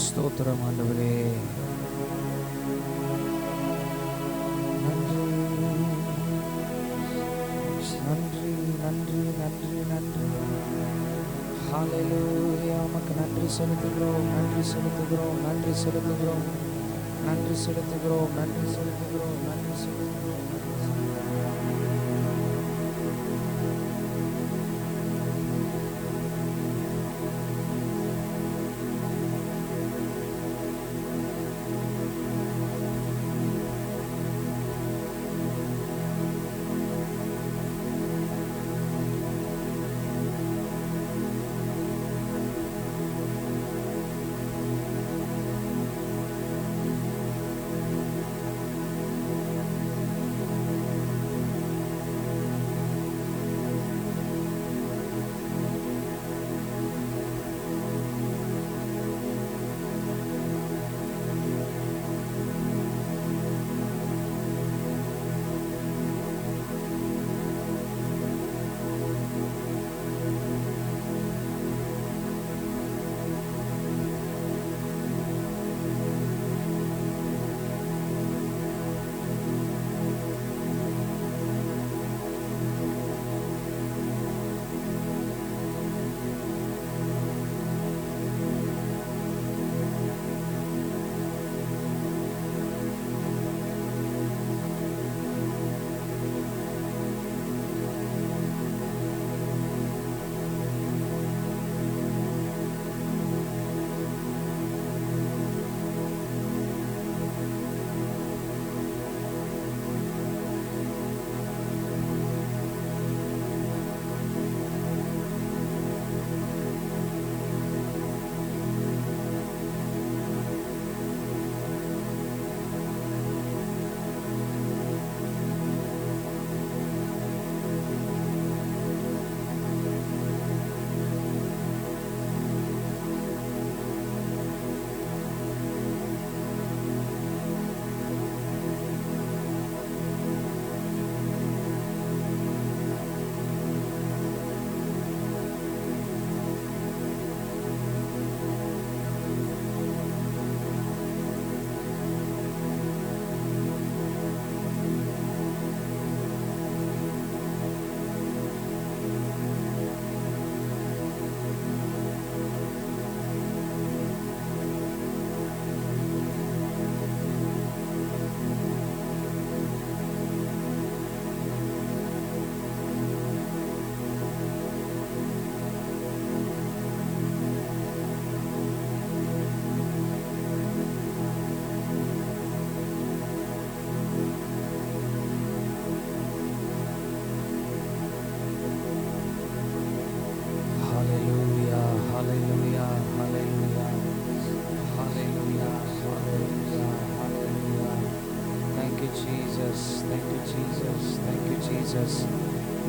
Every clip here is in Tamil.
ஸ்தோத்திரம் ஆண்டவரே. நன்றி நன்றி நன்றி நன்றி நன்றி. ஹல்லேலூயா. உமக்கு நன்றி செலுத்துகிறோம், நன்றி செலுத்துகிறோம், நன்றி செலுத்துகிறோம், நன்றி செலுத்துகிறோம், நன்றி செலுத்துகிறோம், நன்றி செலுத்துகிறோம்.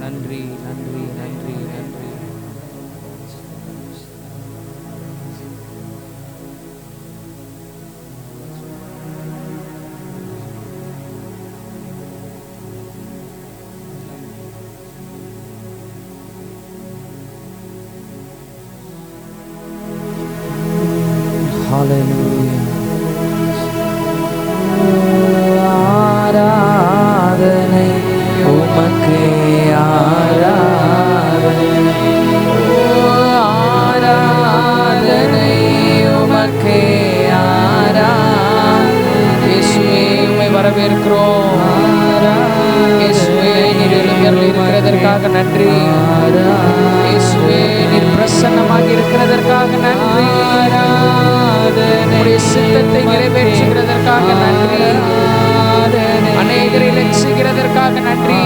நன்றி நன்றி நன்றி நன்றி. ஹல்லேலூயா. ஆராதனை உமக்கே, ஆராதனை ஆராதனை உமக்கே, ஆராதனை. இயேசுவே உம்மை வரவேற்கிறோம். இயேசுவே நீர் எழுந்தருளி இருக்கிறதற்காக நன்றி. இயேசுவே நீர் பிரசன்னமாக இருக்கிறதற்காக நன்றி. உம்முடைய சித்தத்தை நிறைவேற்றுகிறதற்காக நன்றி. அநேகரை லட்சிக்கிறதற்காக நன்றி.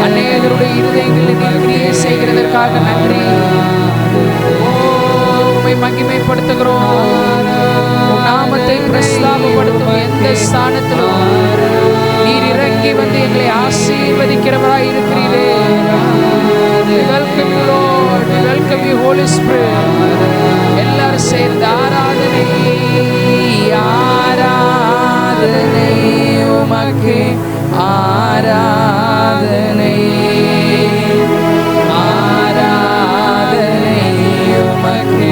அநேகருடைய இருதயங்களை கிரியை செய்கிறதற்காக நன்றி. உம்மை மகிமைப்படுத்துகிறோம். உம் நாமத்தை பிரஸ்தாபப்படுத்தும் எந்த ஸ்தானத்திலும் நீர் இறங்கி வந்து எங்களை ஆசீர்வதிக்கிறவராய் இருக்கிறீரே. Welcome you lord, welcome you holy spirit. எல்லாரும் சேர்ந்து ஆராதனை ஆராதனை உமக்கு, ஆராதனை ஆராதனை உமக்கு,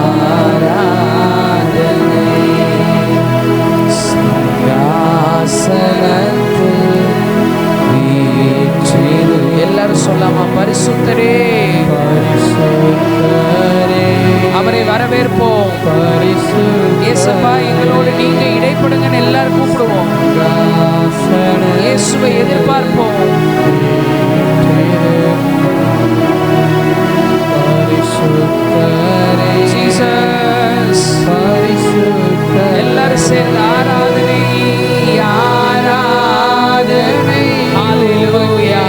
ஆராதனை அவரை வரவேற்போம். இயேசப்பா, எங்களோடு நீங்க இடைப்படுங்கன்னு எல்லாரும் கூப்பிடுவோம். இயேசுவை எதிர்பார்ப்போம். ஜீசஸ், எல்லாரும் சேர்ந்து ஆராதனை ஆராதனை. ஹalleluya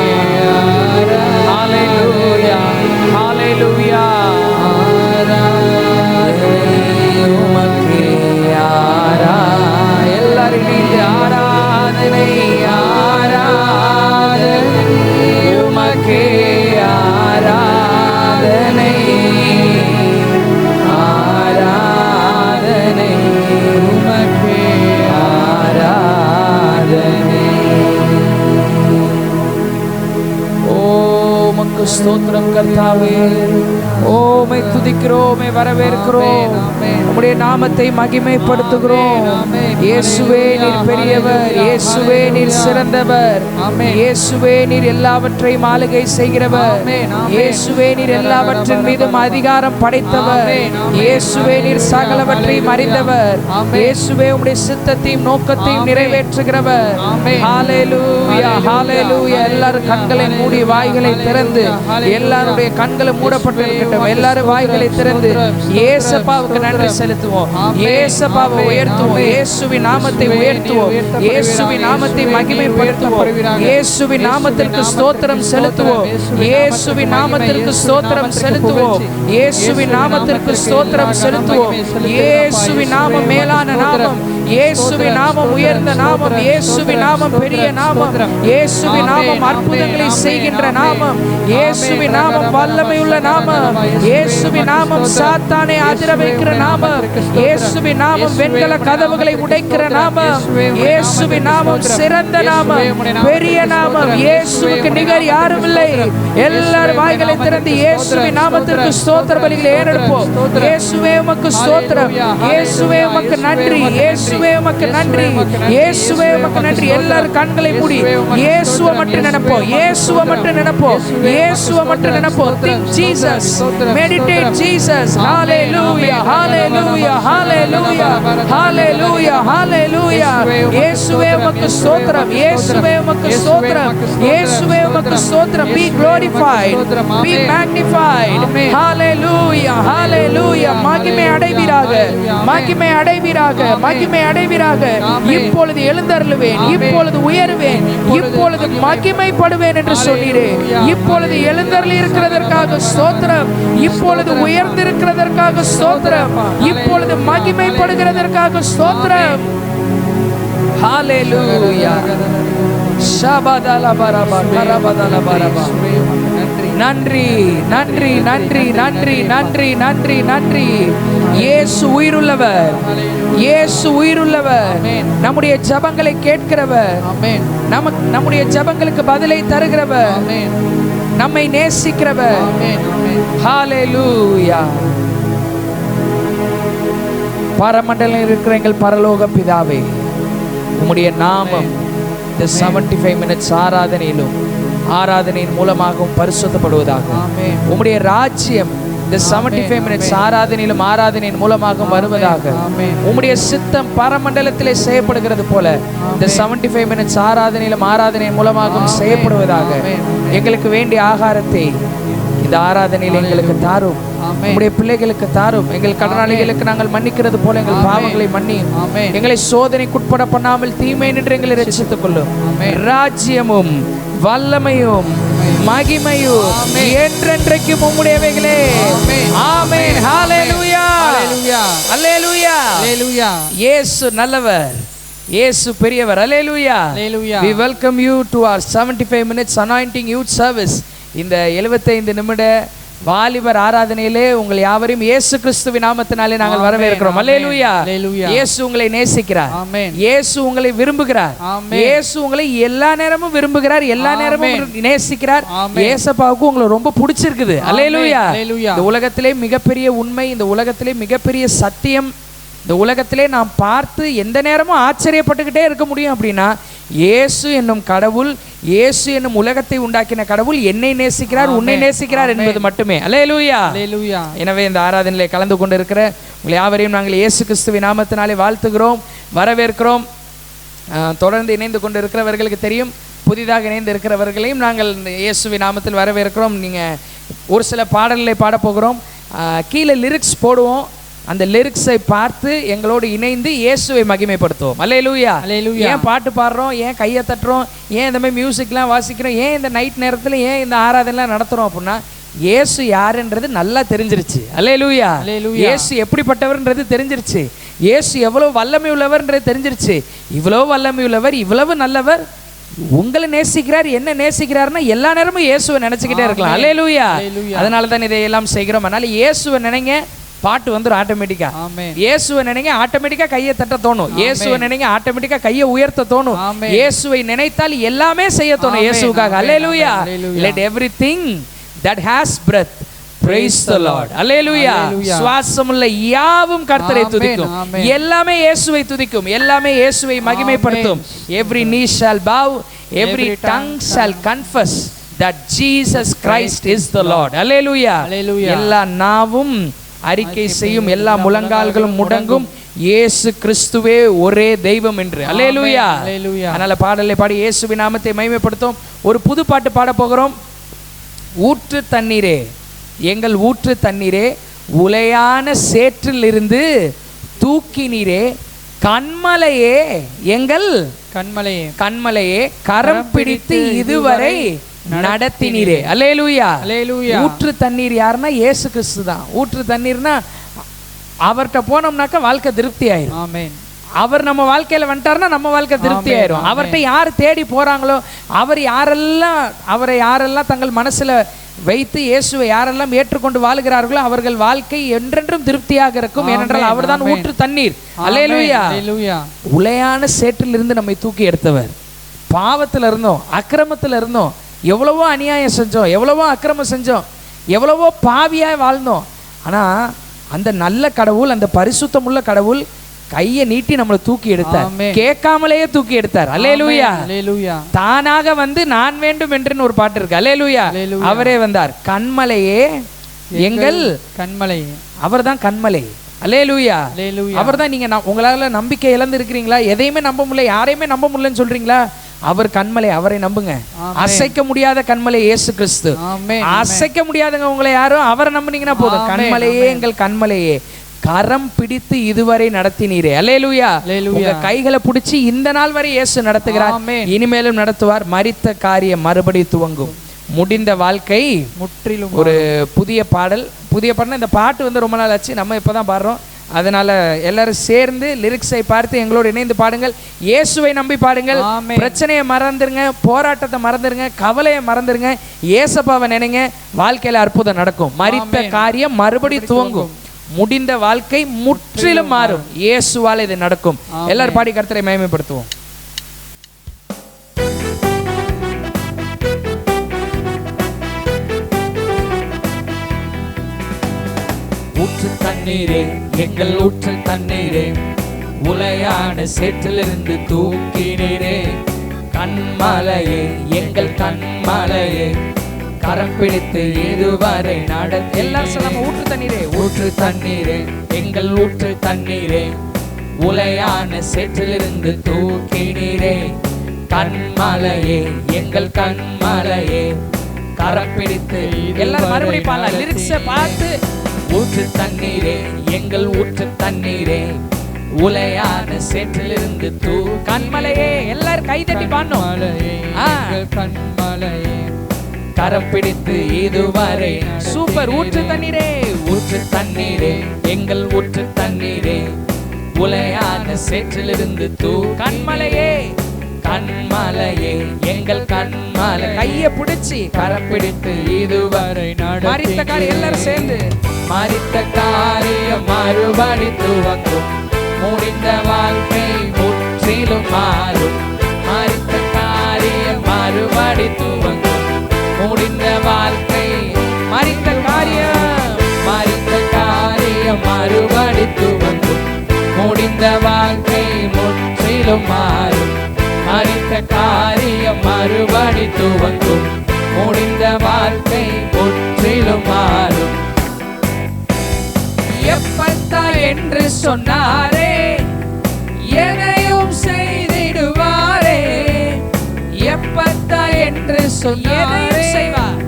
ஹalleluya ஹalleluya. உமக்கே எல்லாரும் இணைந்து ஆராதனை ஆராதனை. உமக்கே ஆராதனை ஆராதனை. உமக்கே ஆராதனை. ஓ உமக்கு ஸ்தோத்திரம் கர்த்தாவே. ஓமை துதிக்கிறோம், வரவேற்கிறோம், உம்முடைய நாமத்தை மகிமைப்படுத்துகிறோம். இயேசுவே நீர் பெரியவர், இயேசுவே நீர் சிறந்தவர், இயேசுவே நீர் எல்லாவற்றையும் ஆளுகை செய்கிறவர், இயேசுவே நீர் எல்லாவற்றின் மீதும் அதிகாரம் படைத்தவர், இயேசுவே நீர் சகலவற்றையும் அறிந்தவர், இயேசுவே உம்முடைய சித்தத்தையும் நோக்கத்தையும் நிறைவேற்றுகிறவர். ஹalleluya ஹalleluya. எல்லாரும் கண்களை மூடி வாய்களை திறந்து, எல்லாருடைய கண்களும் மூடப்பட்டிருக்கட்டும். எல்லாரும் வாய்களை திறந்து இயேசுவுக்கு நன்றி செலுத்துவோம். இயேசுவை உயர்த்துவோம். இயேசுவின் நாமத்தை உயர்த்துவோம். இயேசுவின் நாமத்தை மகிமைப்படுத்துவோம். இயேசுவின் நாமத்திற்கு ஸ்தோத்திரம் செலுத்துவோம். இயேசுவின் நாமத்திற்கு ஸ்தோத்திரம் செலுத்துவோம். இயேசுவின் நாமத்திற்கு ஸ்தோத்திரம் செலுத்துவோம். இயேசுவின் நாமம் மேலான நாமம். இயேசுவின் நாமம் உயர்ந்த நாமம். இயேசுவின் நாமம் பெரிய நாமம். இயேசுவின் நாமம் அற்புதங்களை செய்கின்ற நாமம். இயேசுவின் நாமம் வல்லமையுள்ள நாமம். இயேசுவின் நாமம் சாத்தானை அதிர வைக்கிற நாமம். இயேசுவின் நாமம் வெண்கல கதவுகளை உடைக்கிற நாமம். இயேசுவின் நாமம் சிறந்த நாமம், பெரிய நாமம். இயேசுவுக்கு நிகர் யாரும் இல்லை. எல்லாரும் வாய்களை திறந்து இயேசுவின் நாமத்திற்கு ஸ்தோத்திர பலிகளை ஏறெடுப்போம். இயேசுவே உமக்கு ஸ்தோத்திரம். இயேசுவே உமக்கு நன்றி. இயேசுவே உமக்கு நன்றி. இயேசுவே உமக்கு நன்றி. எல்லாரும் கண்களை மூடி இயேசுவை மட்டும் நினைப்போம். இயேசுவை மட்டும் நினைப்போம். இயேசுவை மட்டும் நினைப்போம். Think Jesus, meditate Jesus. Hallelujah hallelujah hallelujah hallelujah hallelujah. இயேசுவே உமக்கு ஸ்தோத்திரம். இயேசுவே உமக்கு ஸ்தோத்திரம். இயேசுவே உமக்கு ஸ்தோத்திரம். Be glorified, be magnified. Hallelujah hallelujah. மகிமை அடைவீராக, மகிமை அடைவீராக, மகிமை அடைவீராக. இப்பொழுது எழுந்தருளுவேன், இப்பொழுது உயருவேன், இப்பொழுது மகிமைப்படுவேன் என்று சொன்னீரே. இப்பொழுது எழுந்தருளி இருக்கிறதற்காக ஸ்தோத்திரம். இப்பொழுது உயர்ந்திருக்கிறதற்காக ஸ்தோத்திரம். இப்பொழுது மகிமைப்படுகிறதற்காக ஸ்தோத்திரம். ஹalleluya. ஷபதல பரபா கரபதல பரபா. நன்றி நன்றி நன்றி நன்றி நன்றி நன்றி நன்றி. இயேசு உயிருள்ளவர். இயேசு உயிருள்ளவர். நம்முடைய ஜெபங்களை கேட்கிறவர். நம்முடைய ஜெபங்களுக்கு பதிலை தருகிறவர். நம்மை நேசிக்கிறவர். ஹalleluya. பரமண்டலம் இருக்கிற எங்கள் பரலோக பிதாவே, உம்முடைய நாமம் இந்த 75 minutes ஆராதனையின் மூலமாகவும் பரிசுத்தப்படுவதாக. உம்முடைய ராஜ்யம் இந்த 75 minutes ஆராதனையின் மூலமாகவும் வருவதாக. உம்முடைய சித்தம் பரமண்டலத்திலே செய்யப்படுகிறது போல இந்த 75 minutes ஆராதனையின் மூலமாகவும் செய்யப்படுவதாக. எங்களுக்கு வேண்டிய ஆகாரத்தை இந்த ஆராதனையில் எங்களுக்கு தாரும். உம்முடைய பிள்ளைகளுக்கு தாரும். எங்கள் கடனாளிகளுக்கு நாங்கள் மன்னிக்கிறது போல எங்கள் பாவங்களை மன்னியும். எங்களை சோதனைக்குட்பட பண்ணாமல் தீமை நின்று எங்களை ரட்சித்துக் கொள்ளும். ராஜ்யமும் வல்லமையும் மகிமையும் என்றென்றைக்கும் உம்முடையவைகளே. ஆமென். ஹalleluya ஹalleluya ஹalleluya. இயேசு நல்லவர், இயேசு பெரியவர். ஹalleluya ஹalleluya. We welcome you to our 75 minutes anointing youth service. இந்த 75 நிமிட வாலிபர் ஆராதனையிலே உங்கள் யாவரையும் இயேசு கிறிஸ்துவின் நாமத்தினாலே நாங்கள் வரவேற்கிறோம். அல்லேலூயா. இயேசு உங்களை நேசிக்கிறார். இயேசு உங்களை விரும்புகிறார். இயேசு உங்களை எல்லா நேரமும் விரும்புகிறார், எல்லா நேரமும் நேசிக்கிறார். இயேசுவுக்கு உங்களை ரொம்ப பிடிச்சிருக்குது. அல்லேலூயா. இந்த உலகத்திலே மிகப்பெரிய உண்மை, இந்த உலகத்திலே மிகப்பெரிய சத்தியம், இந்த உலகத்திலே நாம் பார்த்து எந்த நேரமும் ஆச்சரியப்பட்டுக்கிட்டே இருக்க முடியும் அப்படின்னா இயேசு என்னும் கடவுள், இயேசு என்னும் உலகத்தை உண்டாக்கின கடவுள் என்னை நேசிக்கிறார், உன்னை நேசிக்கிறார் என்பது மட்டுமே. அல்லேலூயா. எனவே இந்த ஆராதனையிலே கலந்து கொண்டு இருக்கிற உங்களை யாவரையும் நாங்கள் இயேசு கிறிஸ்துவின் நாமத்தினாலே வாழ்த்துகிறோம், வரவேற்கிறோம். தொடர்ந்து இணைந்து கொண்டு இருக்கிறவர்களுக்கு தெரியும், புதிதாக இணைந்து இருக்கிறவர்களையும் நாங்கள் இயேசுவின் நாமத்தில் வரவேற்கிறோம். நீங்கள் ஒரு சில பாடல்களை பாடப்போகிறோம், கீழே லிரிக்ஸ் போடுவோம், அந்த லிரிக்ஸை பார்த்து எங்களோடு இணைந்து இயேசுவை மகிமைப்படுத்துவோம். அல்லேலூயா. ஏன் பாட்டு பாடுறோம், ஏன் கையை தட்டுறோம், ஏன் இந்த மாதிரி மியூசிக்லாம் வாசிக்கிறோம், ஏன் இந்த நைட் நேரத்தில் ஏன் இந்த ஆராதனைலாம் நடத்துகிறோம் அப்படின்னா, இயேசு யாருன்றது நல்லா தெரிஞ்சிருச்சு. அல்லேலூயா. இயேசு எப்படிப்பட்டவர்ன்றது தெரிஞ்சிருச்சு, இயேசு எவ்வளவு வல்லமை உள்ளவர்ன்றது தெரிஞ்சிருச்சு. இவ்வளவு வல்லமை உள்ளவர், இவ்வளவு நல்லவர், உங்களை நேசிக்கிறார், என்ன நேசிக்கிறாருன்னா எல்லா நேரமும் இயேசுவை நினைச்சுக்கிட்டே இருக்கலாம். அல்லேலூயா. அதனால தான் இதையெல்லாம் செய்கிறோம். அதனால இயேசுவை நினைங்க, பாட்டு வந்துடும் ஆட்டோமேட்டிக்கா. இயேசுவை நினைங்க, ஆட்டோமேட்டிக்கா கையை தட்ட தோணும். இயேசுவை நினைங்க, ஆட்டோமேட்டிக்கா கையை உயர்த்த தோணும். இயேசுவை நினைத்தால் எல்லாமே செய்ய தோணும் இயேசுவுக்காக. அல்லேலூயா. Let everything that has breath praise the Lord. அல்லேலூயா. சுவாசமுள்ள யாவும் கர்த்தரை துதிக்கும், எல்லாமே இயேசுவை துதிக்கும், எல்லாமே இயேசுவை மகிமைப்படுத்தும். Every knee shall bow, every tongue shall confess that Jesus Christ is the Lord. அல்லேலூயா. எல்லா நாவும் அறிக்கை செய்யும், எல்லா முழங்கால்களும் முடங்கும், இயேசு கிறிஸ்துவே ஒரே தெய்வம் என்று. அல்லேலூயா. அதனால பாடலை பாடி இயேசுவின் நாமத்தை மகிமைப்படுத்தும். ஒரு புது பாட்டு பாட போகிறோம். ஊற்று தண்ணீரே, எங்கள் ஊற்று தண்ணீரே, உலையான சேற்றில் இருந்து தூக்கினீரே, கண்மலையே, எங்கள் கண்மலையே, கண்மலையே, கரம் பிடித்து இதுவரை நடத்தினீரே. அல்லேலூயா. ஊற்று தண்ணீர் யாருன்னா இயேசு கிறிஸ்து தான். ஊற்று தண்ணீர்னா அவர்கிட்ட போனோம்னாக்கா வாழ்க்கை திருப்தி ஆயிரும். ஆமென். அவர் நம்ம வாழ்க்கையில வந்துட்டாருன்னா நம்ம வாழ்க்கை திருப்தி ஆயிரும். அவர்கிட்ட யார் தேடி போறாங்களோ, அவரை யாரெல்லாம் தங்கள் மனசுல வைத்து இயேசுவை யாரெல்லாம் ஏற்றுக்கொண்டு வாழுகிறார்களோ அவர்கள் வாழ்க்கை என்றென்றும் திருப்தியாக இருக்கும். ஏனென்றால் அவர்தான் ஊற்று தண்ணீர். அல்லேலூயா. உலையான சேற்றில் இருந்து நம்மை தூக்கி எடுத்தவர். பாவத்தில் இருந்தோம், அக்கிரமத்தில் இருந்தோம், எவ்வளவோ அநியாயம் செஞ்சோம், எவ்வளவோ அக்கிரமம் செஞ்சோம், எவ்வளவோ பாவியாய் வாழ்ந்தோம். ஆனால் அந்த நல்ல கடவுள், அந்த பரிசுத்தமுள்ள கடவுள் கையை நீட்டி நம்மளை தூக்கி எடுத்தார். கேட்காமலேயே தூக்கி எடுத்தார். அல்லேலூயா. தானாக வந்து நான் வேண்டும் என்று ஒரு பாட்டு இருக்கு. அல்லேலூயா. அவரே வந்தார். கண்மலையே, எங்கள் கண்மலையே, அவர் தான் கண்மலை. அல்லேலூயா. அவர் தான். நீங்க உங்களால நம்பிக்கை இழந்து இருக்கிறீங்களா, எதையுமே நம்ப முடியல, யாரையுமே நம்ப முடியலன்னு சொல்றீங்களா, அவர் கண்மலை, அவரை நம்புங்க. அசைக்க முடியாத கண்மலை இயேசு கிறிஸ்து. அசைக்க முடியாதுங்க உங்களை யாரும், அவரை நம்புனீங்கன்னா போதும். கண்மலையே, எங்கள் கண்மலையே, கரம் பிடித்து இதுவரை நடத்தினீரே. அல்லேலூயா. உங்க கைகளை பிடிச்சி இந்த நாள் வரை இயேசு நடத்துகிறார், இனிமேலும் நடத்துவார். மரித்த காரியம் மறுபடி துவங்கும், முடிந்த வாழ்க்கை முற்றிலும். ஒரு புதிய பாடல், புதிய பாடல். இந்த பாட்டு வந்து ரொம்ப நாள் ஆச்சு, நம்ம இப்பதான் பாடுறோம். அதனால எல்லாரும் சேர்ந்து லிரிக்ஸை பார்த்து எங்களோடு இணைந்து பாடுங்கள். இயேசுவை நம்பி பாடுங்கள். பிரச்சனையை மறந்துருங்க, போராட்டத்தை மறந்துருங்க, கவலையை மறந்துருங்க, இயேசப்பாவை நினைங்க. வாழ்க்கையில அற்புதம் நடக்கும். மரித்த காரியம் மறுபடி துவங்கும், முடிந்த வாழ்க்கை முற்றிலும் மாறும். இயேசுவால் இது நடக்கும். எல்லாரும் பாடி கர்த்தரை மகிமைப்படுத்துவோம். ஊற்று தண்ணீரே, எங்கள் ஊற்று தண்ணீரே, உலையான சேற்றிலிருந்து தூக்கினீரே, கண்மலையே, எங்கள் கண்மலையே, கரம் பிடித்து இதுவரை நடத்தி. எல்லாரும் சொல்லாம ஊற்று தண்ணீரே, ஊற்று தண்ணீரே, எங்கள் ஊற்று தண்ணீரே, உலையான சேற்றிலிருந்து தூக்கினீரே, கண்மலையே, எங்கள் கண்மலையே, கரம் பிடித்து. எல்லாரும் மறுபடியும் பாடலாம். லிரிக்ஸை பார்த்து. ஊற்று தண்ணீரே, எங்கள் ஊற்று தண்ணீரே, உலையான சேற்றிலிருந்து கண்மலையே. எல்லாரும் கை தட்டி பாடணும். கண்மலையே, கரம் பிடித்து இதுவரை. சூப்பர். ஊற்று தண்ணீரே, ஊற்று தண்ணீரே, எங்கள் ஊற்று தண்ணீரே, உலையான சேற்றிலிருந்து கண்மலையே, கண்மலையே, எங்கள் கண்மலை. கையை பிடிச்சி கரம் பிடித்து இதுவரை மரித்த காரியம். எல்லாரும் சேர்ந்து. மரித்த காரியம் மறுபடி துவங்கும், முடிந்த வாழ்க்கை முற்றிலும் மாறும். மரித்த காரியம் மறுபடி துவங்கும், முடிந்த வாழ்க்கை. மரித்த காரியம், மரித்த காரியம் மறுபடி துவங்கும், முடிந்த வாழ்க்கை முற்றிலும் மாறும். மறித்த காரியம் மறுபடி துவங்கும், முடிந்த வாழ்க்கை முற்றிலும் மாறும். எப்பத்தா என்று சொன்னாரே, எதையும் செய்திடுவாரே. எப்பத்தா என்று சொன்னாரே, செய்வார்,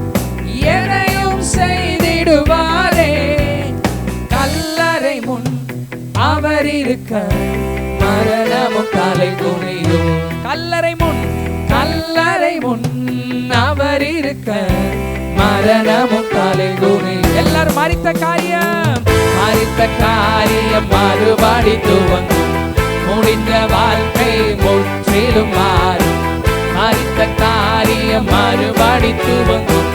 எதையும் செய்திடுவாரே. கல்லறை முன் அவர் இருக்க மரணமும் தலை குனியும். கல்லறை முன், கல்லறை முன் அவர் இருக்க மரணமும் தலை குனியும். எல்லாரும் மறித்த காரியம், மறித்த காரியம் மறுபடி துவங்கும், முடிந்த வாழ்க்கை முற்றிலும் மாறும். மறித்த காரியம் மறுபடி துவங்கும்,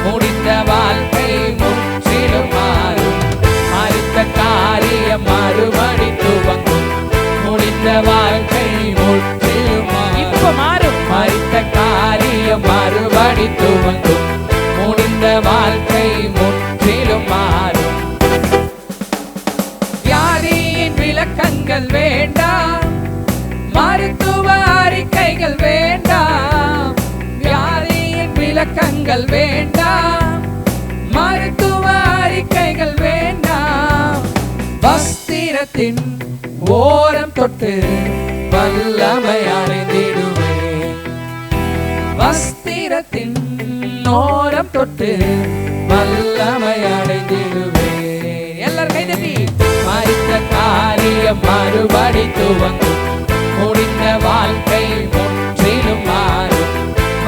முடிந்த வாழ்க்கை முற்றிலும் மாறும். மறித்த காரியம் மறுபடி துவங்கும், முடிந்த வாழ்க்கை முற்றிலும் மாறும். இப்ப மாறும். மறித்த காரியம் மறுபடி துவங்கும், முடிந்த வாழ்க்கை முற்றிலும் மாறும். வியாதியின் விளக்கங்கள் வேண்டாம், மருத்துவ அறிக்கைகள் வேண்டாம். வியாதியின் விளக்கங்கள் வேண்டாம், மருத்துவ அறிக்கைகள் வேண்டாம். வஸ்திரத்தின் ஓரம் தொட்டு வல்லமை அடைந்திடுவேன். வஸ்திரத்தின் ஓரம் தொட்டு வல்லமை அடைந்திடுவேன். எல்லாரும் கைதட்டி. மறித்த காரியம் மறுபடி துவங்கும், முடிந்த வாழ்க்கை முற்றிலும் மாறும்.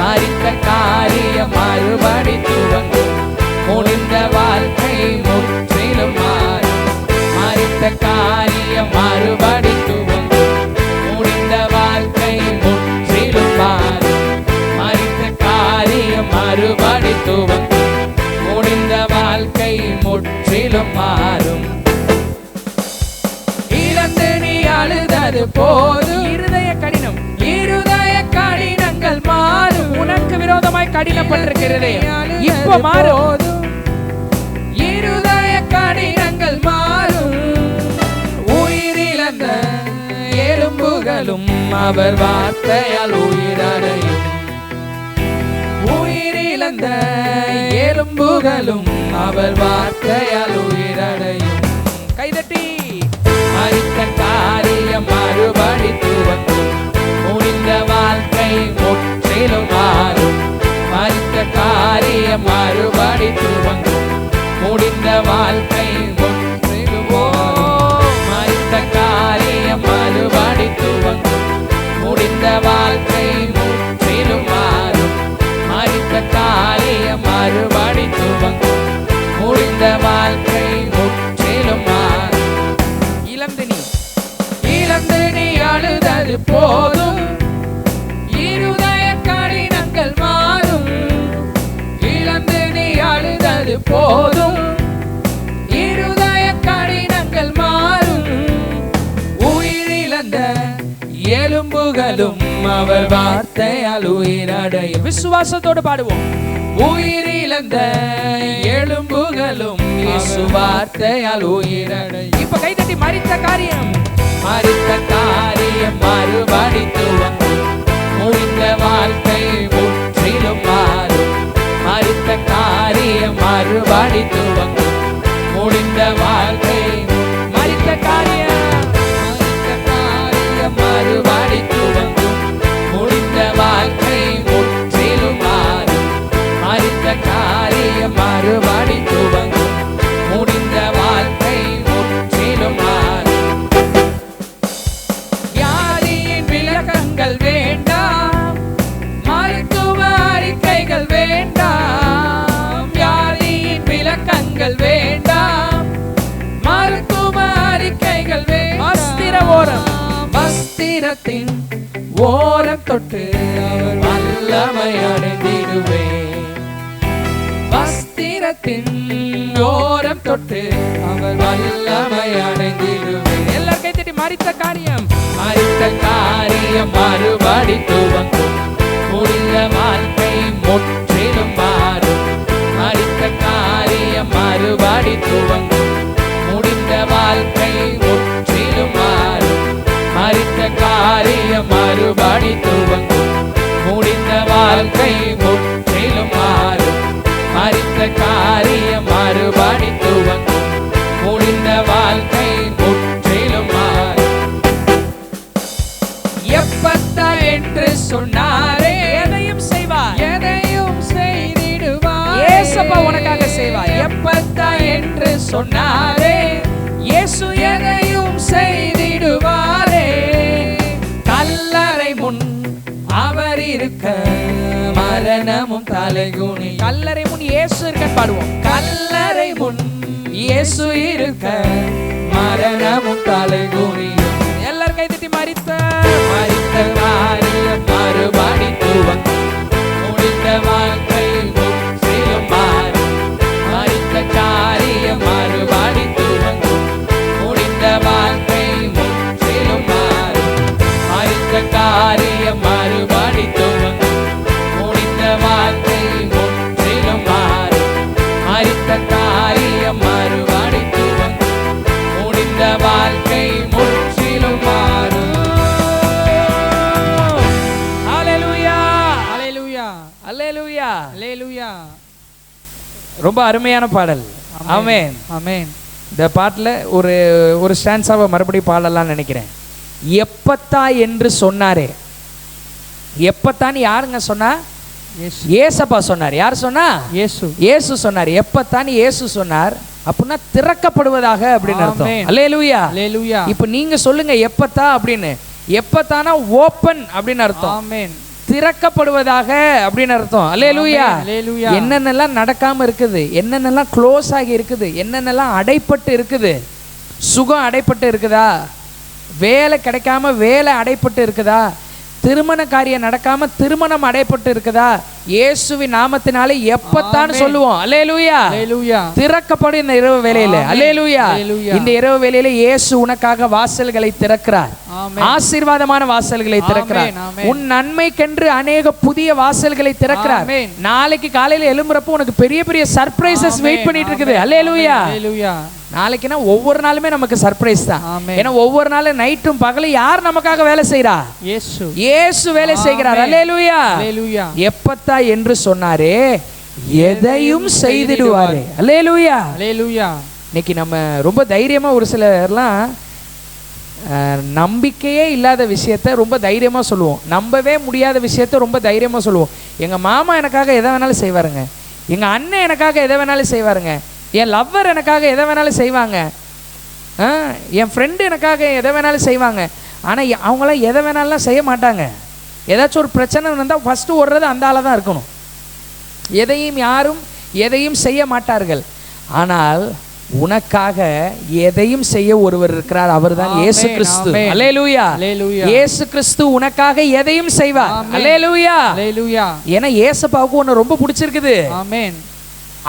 மறித்த காரியம் மறுபடி துவங்கும், முடிந்த வாழ்க்கை முற்றிலும் மாறும். மறித்த காரியம் மறுபடி துவங்கும், முடிந்த வாழ்க்கை முற்றிலும் மாறும். மறித்த காரியம் மறுபடி துவங்கும், முடிந்த வாழ்க்கை முற்றிலும் மாறும். இழந்து நீ அழுதது போதும், இருதய கடினம், இருதய கடினங்கள் மாறும். உனக்கு விரோதமாய் கடினப்பட்டிருக்கிறது, இப்ப மாறும். இருதய கடினங்கள் மாறும். உயிரிழந்த எலும்புகளும் அவர் வார்த்தையால் உயிரடையும். உயிரிழந்த எலும்புகளும் அவர் வார்த்தையால் உயிரடையும். கைதட்டி. மறித்த காரியம் மறுபடி துவங்கும், முடிந்த வாழ்க்கை முற்றிலும் மாறும். மறித்த காரியம் மறுபடி துவங்கும், முடிந்த வாழ்க்கை முற்றிலும் மாறும். மறித்த காரியம் மறுபடி துவங்கும், முடிந்த வாழ்க்கை முற்றிலும் மாறும். மறித்த காரியம் மறுபடி துவங்கும், முடிந்த வாழ்க்கை முற்றிலும் மாறும். இழந்து நீ அழுதது போதும், இருதய கடினங்கள் மாறும். இழந்து நீ அழுதது போதும், இருதய கடினங்கள் மாறும். உயிரிழந்த எலும்புகளும் அவர் வார்த்தையால் உயிரடையும். விசுவாசத்தோடு பாடுவோம். உயிரிழந்த எலும்புகளும் இயேசு வார்த்தையால் உயிரடையும். இப்ப கைதட்டி. மறித்த காரியம், மறித்த காரியம் மறுபடி துவங்கும், முடிந்த வாழ்க்கை முற்றிலும் மாறும். மறித்த காரியம் மறுபடி துவங்கும், முடிந்த வாழ்க்கை. மறித்த காரியம், மறித்த காரியம் மறுபடி துவங்கும், முடிந்த வாழ்க்கை முற்றிலும் மாறும். மறித்த காரியம் மறுபடி துவங்கும், முடிந்த வாழ்க்கை முற்றிலும் மாறும். வியாதியின் விளக்கங்கள் வேண்டாம், மருத்துவ அறிக்கைகள் வேண்டாம். வியாதியின் விளக்கங்கள் வேண்டாம், மருத்துவ அறிக்கைகள் வேண்டாம். வஸ்திர ஓரம், வஸ்திரத்தின் ஓரம் தொட்டு அவர் வல்லமை அடைந்திடுவேன். வஸ்திரத்தின் ஓரம் தொட்டு அவர் வல்லமை அடைந்திடுவேன். எல்லாரும் கைத்தட்டி. மறித்த காரியம், மறித்த காரியம் மறுபடி துவங்கும், முடிந்த வாழ்க்கை முற்றிலும் மாறும். மறித்த காரியம் மறுபடி துவங்கும், முடிந்த வாழ்க்கை முற்றிலும் மாறும். மறித்த காரியம் மறுபடி மறுபடி துவங்கும். முடிந்த வாழ்க்கை முற்றிலும் மாறும். மரித்த காரியம் மறுபடி துவங்கும். முடிந்த வாழ்க்கை முற்றிலும் மாறும். எப்பத்தா என்று சொன்னாரே, எதையும் செய்வார், எதையும் செய்திடுவார். ஏசப்பா உனக்காக செய்வார். எப்பத்தா என்று சொன்னாரே, இயேசு எதையும் செய்திடுவாரே. கல்லறை முன் அவர் இருக்க மரணமும் தலைகுனி. கல்லறை முன் இயேசு இருக்க பாடுவோம். கல்லறை முன் இயேசு இருக்க மரணமும் தலைகுனி. எல்லாரும் கைதட்டி மரித்த காரியம் மறுபடி துவங்கும். முடிந்த வாழ்க்கை முற்றிலும் மாறும். மரித்த காரியம் மறுபடி துவங்கும். முடிந்த வாழ்க்கை முற்றிலும் மாறும். மரித்த காரியம் மறுபடி துவங்கும். முடிந்த வாழ்க்கை முற்றிலும் மாறும். மரித்த காரியம் மறுபடி துவங்கும். முடிந்த வாழ்க்கை முற்றிலும் மாறும். அல்லேலூயா, அல்லேலூயா. ரொம்ப அருமையான பாடல். ஆமென், ஆமென். இந்த பாட்டில் ஒரு ஸ்டான்ஸாவை மறுபடியும் பாடலாம்னு நினைக்கிறேன். எப்பத்தா என்று சொன்னாரே. எப்பத்தான்னு யாருங்க சொன்னா? ஏசப்பா சொன்னார். யார் சொன்னா? இயேசு சொன்னார். எப்பத்தான்னு இயேசு சொன்னார். அப்படின்னா திறக்கப்படுவதாக அப்படின்னு அர்த்தம். அல்லேலூயா, அல்லேலூயா. இப்போ நீங்க சொல்லுங்க எப்பத்தா அப்படின்னு. எப்பத்தானா ஓப்பன் அப்படின்னு அர்த்தம். ஆமென். திறக்கப்படுவதாக அப்படின்னு அர்த்தம். அல்லேலூயா. என்னென்னலாம் நடக்காம இருக்குது, என்னென்னலாம் க்ளோஸ் ஆகி இருக்குது, என்னென்னலாம் அடைப்பட்டு இருக்குது. சுகம் அடைப்பட்டு இருக்குதா? வேலை கிடைக்காம வேலை அடைப்பட்டு இருக்குதா? திருமண காரியம் நடக்காம திருமணம் அடைப்பட்டு இருக்குதா? இயேசுவின் நாமத்தினாலே எப்பத்தான் சொல்லுவோம். அல்லேலூயா, அல்லேலூயா. திறக்கப்படும் இந்த இரவு வேளையில. அல்லேலூயா. இந்த இரவு வேளையில இயேசு உனக்காக வாசல்களை திறக்கிறார். ஆசீர்வாதமான வாசல்களை திறக்கிறார். உன் நன்மைக்கென்று அநேக புதிய வாசல்களை திறக்கிறார். நாளைக்கு காலையில எழும்புறப்போ உனக்கு பெரிய பெரிய சர்ப்ரைசஸ் வெயிட் பண்ணிட்டு இருக்குது. அல்லேலூயா, அல்லேலூயா. நாளைக்குனா ஒவ்வொரு நாளுமே நமக்கு சர்ப்ரைஸ் தான். ஏன்னா ஒவ்வொரு நாளும் நைட்டும் பகலும் யார் நமக்காக வேலை செய்றா? இயேசு வேலை செய்கிறார். அல்லேலூயா, அல்லேலூயா. எப்பத்தா என்று சொன்னாரே, எதையும் செய்திடுவாரே. அல்லேலூயா, அல்லேலூயா. இன்னைக்கு நம்ம ரொம்ப தைரியமா ஒரு சிலர்லாம் நம்பிக்கையே இல்லாத விஷயத்த ரொம்ப தைரியமா சொல்லுவோம். நம்பவே முடியாத விஷயத்த ரொம்ப தைரியமா சொல்லுவோம். எங்க மாமா எனக்காக எதை வேணாலும் செய்வாருங்க, எங்க அண்ணன் எனக்காக எதை வேணாலும் செய்வாருங்க, என் லவ்வர் எனக்காக எதை வேணாலும் செய்வாங்க, என் ஃப்ரெண்டு எனக்காக எதை வேணாலும் செய்வாங்க. ஆனால் அவங்களாம் எதை வேணாலும் செய்ய மாட்டாங்க. ஏதாச்சும் ஒரு பிரச்சனை வந்தால் ஃபஸ்ட்டு ஓடுறது அந்த ஆளாக தான் இருக்கணும். எதையும் செய்ய மாட்டார்கள். ஆனால் உனக்காக எதையும் செய்ய ஒருவர் இருக்கிறார். அவர்தான் இயேசு கிறிஸ்து. அல்லேலூயா, இயேசு கிறிஸ்து உனக்காக எதையும் செய்வார். அல்லேலூயா, அல்லேலூயா. ஏன்னா இயேசுவுக்கு உன்னை ரொம்ப பிடிச்சிருக்குது. ஆமென்.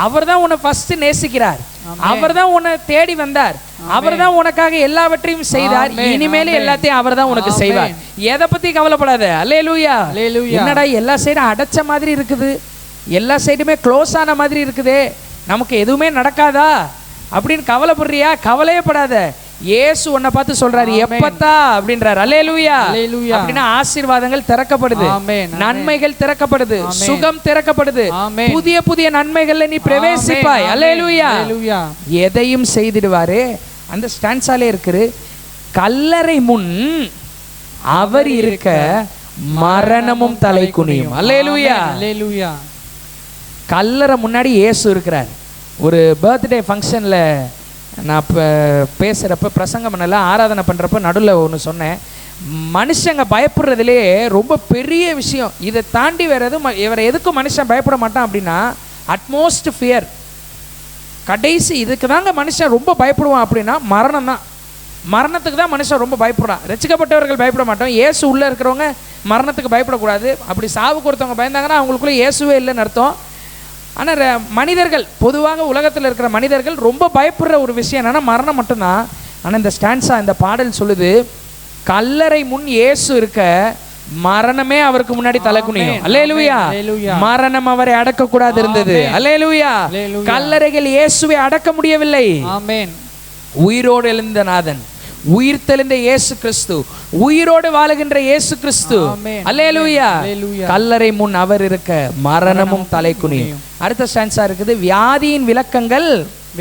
அவர்தான் உன்னை ஃபர்ஸ்ட் நேசிக்கிறார். அவர்தான் உன்னை தேடி வந்தார். அவர்தான் உனக்காக எல்லாவற்றையும் செய்தார். இனிமேல் எல்லாத்தையும் அவர்தான் உனக்கு செய்வார். எதை பத்தி கவலைப்படாத. அல்லேலூயா, அல்லேலூயா. என்னடா எல்லா சைடும் அடைச்ச மாதிரி இருக்குது, எல்லா சைடுமே க்ளோஸ் ஆன மாதிரி இருக்குதே, நமக்கு எதுவுமே நடக்காதா அப்படின்னு கவலைப்படுறியா? கவலையே படாத. இயேசு உன்னை பார்த்து சொல்றாரு எப்பத்தா அப்படின்றார். அல்லேலூயா, அல்லேலூயா. அப்படின்னா ஆசீர்வாதங்கள் திறக்கப்படுது, நன்மைகள் திறக்கப்படுது, சுகம் திறக்கப்படுது, புதிய புதிய நன்மைகள்ல நீ பிரவேசிப்பாய். அல்லேலூயா, அல்லேலூயா. எதையும் செய்திடுவாரே. அந்த ஸ்டான்ஸாலே இருக்குது, கல்லறை முன் அவர் இருக்க மரணமும் தலை குனியும். அல்லேலூயா, அல்லேலூயா. கல்லறை முன்னாடி இயேசு இருக்கிறார். ஒரு பர்த்டே ஃபங்க்ஷனில் நான் இப்போ பேசுகிறப்ப பிரசங்கம் பண்ணல, ஆராதனை பண்ணுறப்ப நடுவில் ஒன்று சொன்னேன். மனுஷங்க பயப்படுறதுலே ரொம்ப பெரிய விஷயம். இதை தாண்டி வேறு எதுவும் இவரை எதுக்கும் மனுஷன் பயப்பட மாட்டான் அப்படின்னா அட்மோஸ்ட் ஃபியர். கடைசி இதுக்கு தாங்க மனுஷன் ரொம்ப பயப்படுவான் அப்படின்னா மரணம் தான். மரணத்துக்கு தான் மனுஷன் ரொம்ப பயப்படுறான். ரட்சிக்கப்பட்டவர்கள் பயப்பட மாட்டோம். இயேசு உள்ளே இருக்கிறவங்க மரணத்துக்கு பயப்படக்கூடாது. அப்படி சாவுக்கு ஒருத்தவங்க பயந்தாங்கன்னா அவங்களுக்குள்ளே இயேசுவே இல்லைன்னு அர்த்தம். ஆனால் மனிதர்கள் பொதுவாக உலகத்தில் இருக்கிற மனிதர்கள் ரொம்ப பயப்படுற ஒரு விஷயம் என்னன்னா மரணம் மட்டும்தான். ஆனால் இந்த ஸ்டான்ஸா, இந்த பாடல் சொல்லுது, கல்லறை முன் இயேசு இருக்க மரணமே அவருக்கு முன்னாடி தலை குனியும். அல்லேலூயா. மரணம் அவரை அடக்க கூடாது இருந்தது. அல்லேலூயா. கல்லறைகள் இயேசுவை அடக்க முடியவில்லை. ஆமென். உயிரோடு எழுந்த நாதன், உயிர்த்தெழுந்த இயேசு கிறிஸ்து, உயிரோடு வாழுகின்ற இயேசு கிறிஸ்து. அல்லேலூயா. கல்லறை முன் அவர் இருக்க மரணமும் தலை குனியும். அடுத்த ஸ்டான்ஸா இருக்குது, வியாதியின் விளக்கங்கள்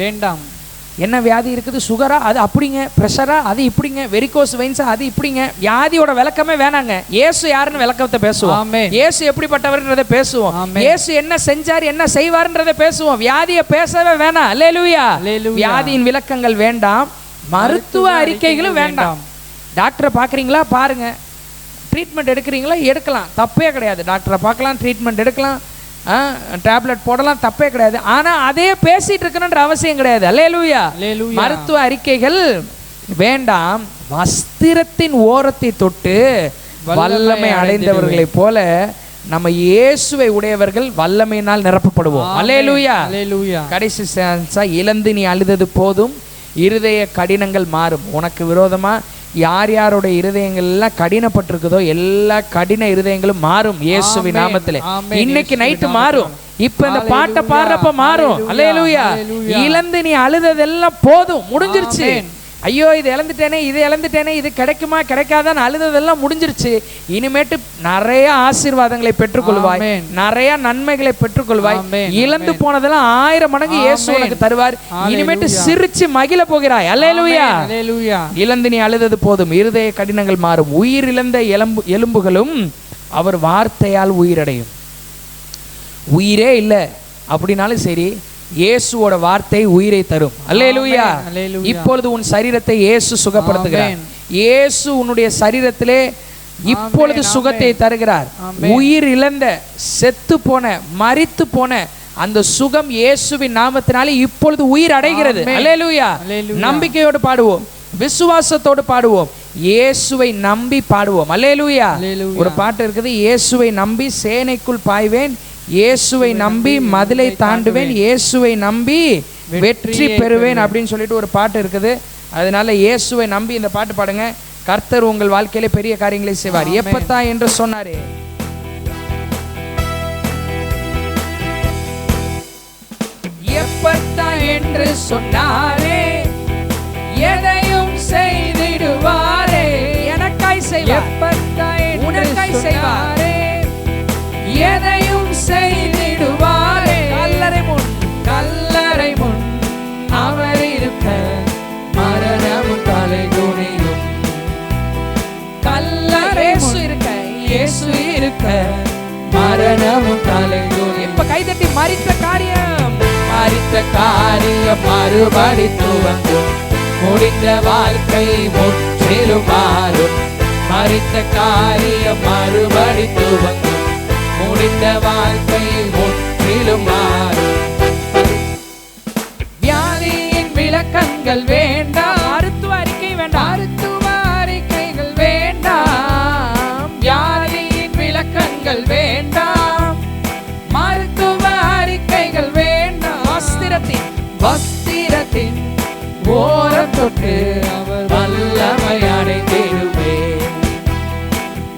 வேண்டாம். என்ன வியாதி இருக்குது? சுகரா? அது அப்படிங்க. பிரஷரா? அது இப்படிங்க. வெரிகோஸ் வெயின்ஸா? அது இப்படிங்க. வியாதியோட விளக்கமே வேணாங்க. இயேசு யாருன்னு விளக்கத்தை பேசுவோம். இயேசு எப்படிப்பட்டவர்ன்றதை பேசுவோம். இயேசு என்ன செஞ்சார், என்ன செய்வார்ன்றதை பேசுவோம். வியாதியை பேசவே வேணாம். அல்லேலூயா. வியாதியின் விளக்கங்கள் வேண்டாம், மருத்துவ அறிக்கைகளும் வேண்டாம். டாக்டரை பார்க்குறீங்களா? பாருங்க. ட்ரீட்மெண்ட் எடுக்கிறீங்களா? எடுக்கலாம், தப்பே கிடையாது. டாக்டரை பார்க்கலாம், ட்ரீட்மெண்ட் எடுக்கலாம், டேப்லெட் போடலாம், தப்பே கிடையாது. ஆனா அதே பேசிட்டு இருக்கணும்ன்ற அவசியம் கிடையாது. அல்லேலூயா. மருத்துவ அறிக்கைகள் வேண்டாம். வஸ்திரத்தின் ஓரத்தை தொட்டு வல்லமை அடைந்தவர்களை போல நம்ம இயேசுவை உடையவர்கள் வல்லமையினால் நிரப்பப்படுவோம். அல்லேலூயா. கடைசி சான்ஸா, இழந்து நீ அழுதது போதும், இருதய கடினங்கள் மாறும். உனக்கு விரோதமா யார் யாருடைய இருதயங்கள் எல்லாம் கடினப்பட்டிருக்குதோ எல்லா கடின இருதயங்களும் மாறும் இயேசுவின் நாமத்திலே. இன்னைக்கு நைட்டு மாறும். இப்ப இந்த பாட்டை பாடுறப்ப மாறும். அல்லேலூயா. இழந்து நீ அழுததெல்லாம் போதும், முடிஞ்சிருச்சு. ஐயோ இது இழந்துட்டேனே, இது இழந்துட்டேனே, இது கிடைக்குமா கிடைக்காதான்னு அழுததெல்லாம் முடிஞ்சிருச்சு. இனிமேட்டு நிறைய ஆசீர்வாதங்களை பெற்றுக்கொள்வாய், நிறைய நன்மைகளை பெற்றுக்கொள்வாய். இழந்து போனதெல்லாம் 1000 மடங்கு இயேசு உனக்கு தருவார். இனிமேட்டு சிரிச்சு மகிழ போகிறாய். அல்லேலூயா. இழந்து நீ அழுதது போதும், இருதய கடினங்கள் மாறும். உயிர் இழந்த எலும்புகளும் அவர் வார்த்தையால் உயிரடையும். உயிரே இல்லை அப்படின்னாலும் சரி, இயேசுவோட வார்த்தை உயிரை தரும். அல்லேலூயா. இப்பொழுது உன் சரீரத்தை இயேசு சுகப்படுத்துகிறார். இயேசு உன்னுடைய சரீரத்திலே இப்பொழுது சுகத்தை தருகிறார். உயிர் இழந்த, செத்து போன, மரித்து போன அந்த சுகம் இயேசுவின் நாமத்தினாலே இப்பொழுது உயிர் அடைகிறது. அல்லேலூயா. நம்பிக்கையோடு பாடுவோம், விசுவாசத்தோடு பாடுவோம், இயேசுவை நம்பி பாடுவோம். அல்லேலூயா. ஒரு பாட்டு இருக்குது, இயேசுவை நம்பி சேனைக்குள் பாய்வேன், இயேசுவை நம்பி மதிலை தாண்டுவேன், இயேசுவை நம்பி வெற்றி பெறுவேன் அப்படின்னு சொல்லிட்டு ஒரு பாட்டு இருக்குது. அதனால இயேசுவை நம்பி இந்த பாட்டு பாடுங்க. கர்த்தர் உங்கள் வாழ்க்கையில பெரிய காரியங்களை செய்வார். எப்பத்தா என்று சொன்னாரே, எப்பத்தா என்று சொன்னாரே, எதையும் செய்திடுவாரே. எனக்காய் செய்வார், எப்பத்தா உனக்காய் செய்வாரே, எதையும் செய்திடுவாரே. கல்லறை முன் அவர் இருக்க மரணமும் தலை குனியும். கல்லறை இருக்க இயேசு இருக்க மரணமும் தலை குனியும். இப்ப கைதட்டி, மரித்த காரியம் மறுபடி துவங்கும், முடிந்த வாழ்க்கை முற்றிலும் மாறும். மரித்த காரியம் மறுபடி துவங்கும், முடிந்த வாழ்க்கை முற்றிலும் மாறும். வியாதியின் விளக்கங்கள் வேண்டாம், மருத்துவ அறிக்கை வேண்டாம், மருத்துவ அறிக்கைகள் வேண்டாம். வியாதியின் விளக்கங்கள் வேண்டாம், மருத்துவ அறிக்கைகள் வேண்டாம். வஸ்திரத்தின் ஓரத்தொட்டு அவர் வல்லமை அடைந்திடுவே.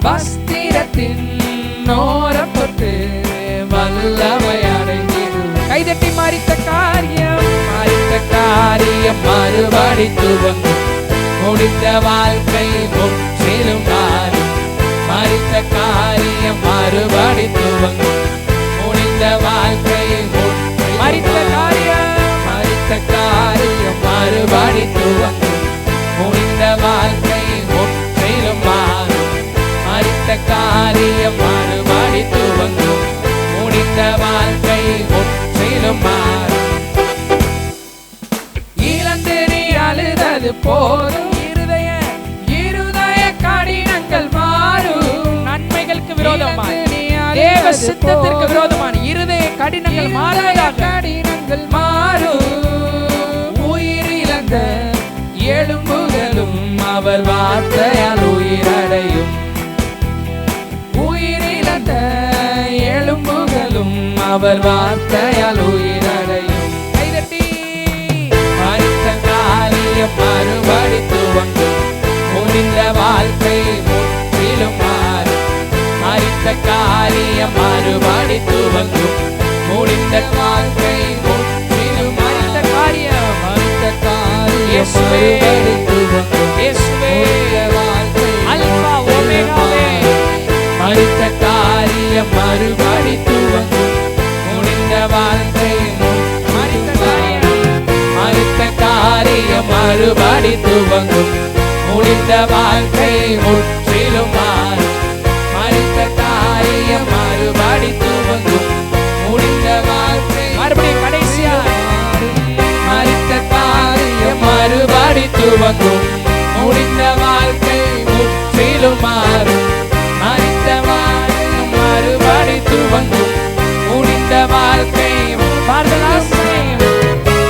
வஸ்திரத்தின் ஓரப்பட்டு வல்லமை அடைந்திடுவே. கைதட்டி, மரித்த காரியம் மறுபடி துவங்கும், முடிந்த வாழ்க்கை முற்றிலும் மாறும். மரித்த காரியம் மறுபடி துவங்கும், முடிந்த வாழ்க்கை மரித்த காரியம் மறுபடி துவங்கும், முடிந்த வாழ்க்கை முற்றிலும் மாறும். மரித்த காரியம் மறுபடி துவங்கும், முடிந்த வாழ்க்கை முற்றிலும் மாறும். இழந்து நீ அழுதது போதும், இருதய கடினங்கள் மாறும். நன்மைகளுக்கு விரோதமான, தேவ சித்தத்திற்கு விரோதமான இருதய கடினங்கள் மாறாதாக கடினங்கள் மாறும். உயிர் இழந்த எலும்புகளும் அவர் வார்த்தையால் உயிரடையும். உயிர் இழந்த எலும்புகளும் அவர் வார்த்தையால் உயிரடையும். கைதட்டி, மரித்த காரியம் மறுபடி துவங்கும், முடிந்த வாழ்க்கை முற்றிலும் மாறும். மரித்த காரியம் மறுபடி துவங்கும், முடிந்த வாழ்க்கை முற்றிலும். மரித்த காரியம் மறுபடி துவங்கும், மறுபடி துவங்கும். முடிந்த வாழ்க்கை முற்றிலும் மாறும். மறித்த காரியம் மறுபடி துவங்கும். முடிந்த வாழ்க்கை மறுபடியும் கடைசியா மறித்த காரியம் மறுபடி துவங்கும். முடிந்த வாழ்க்கை முற்றிலும் மாறும். மறித்த வாழ்க்கை மறுபடி துவங்கும். முடிந்த வாழ்க்கை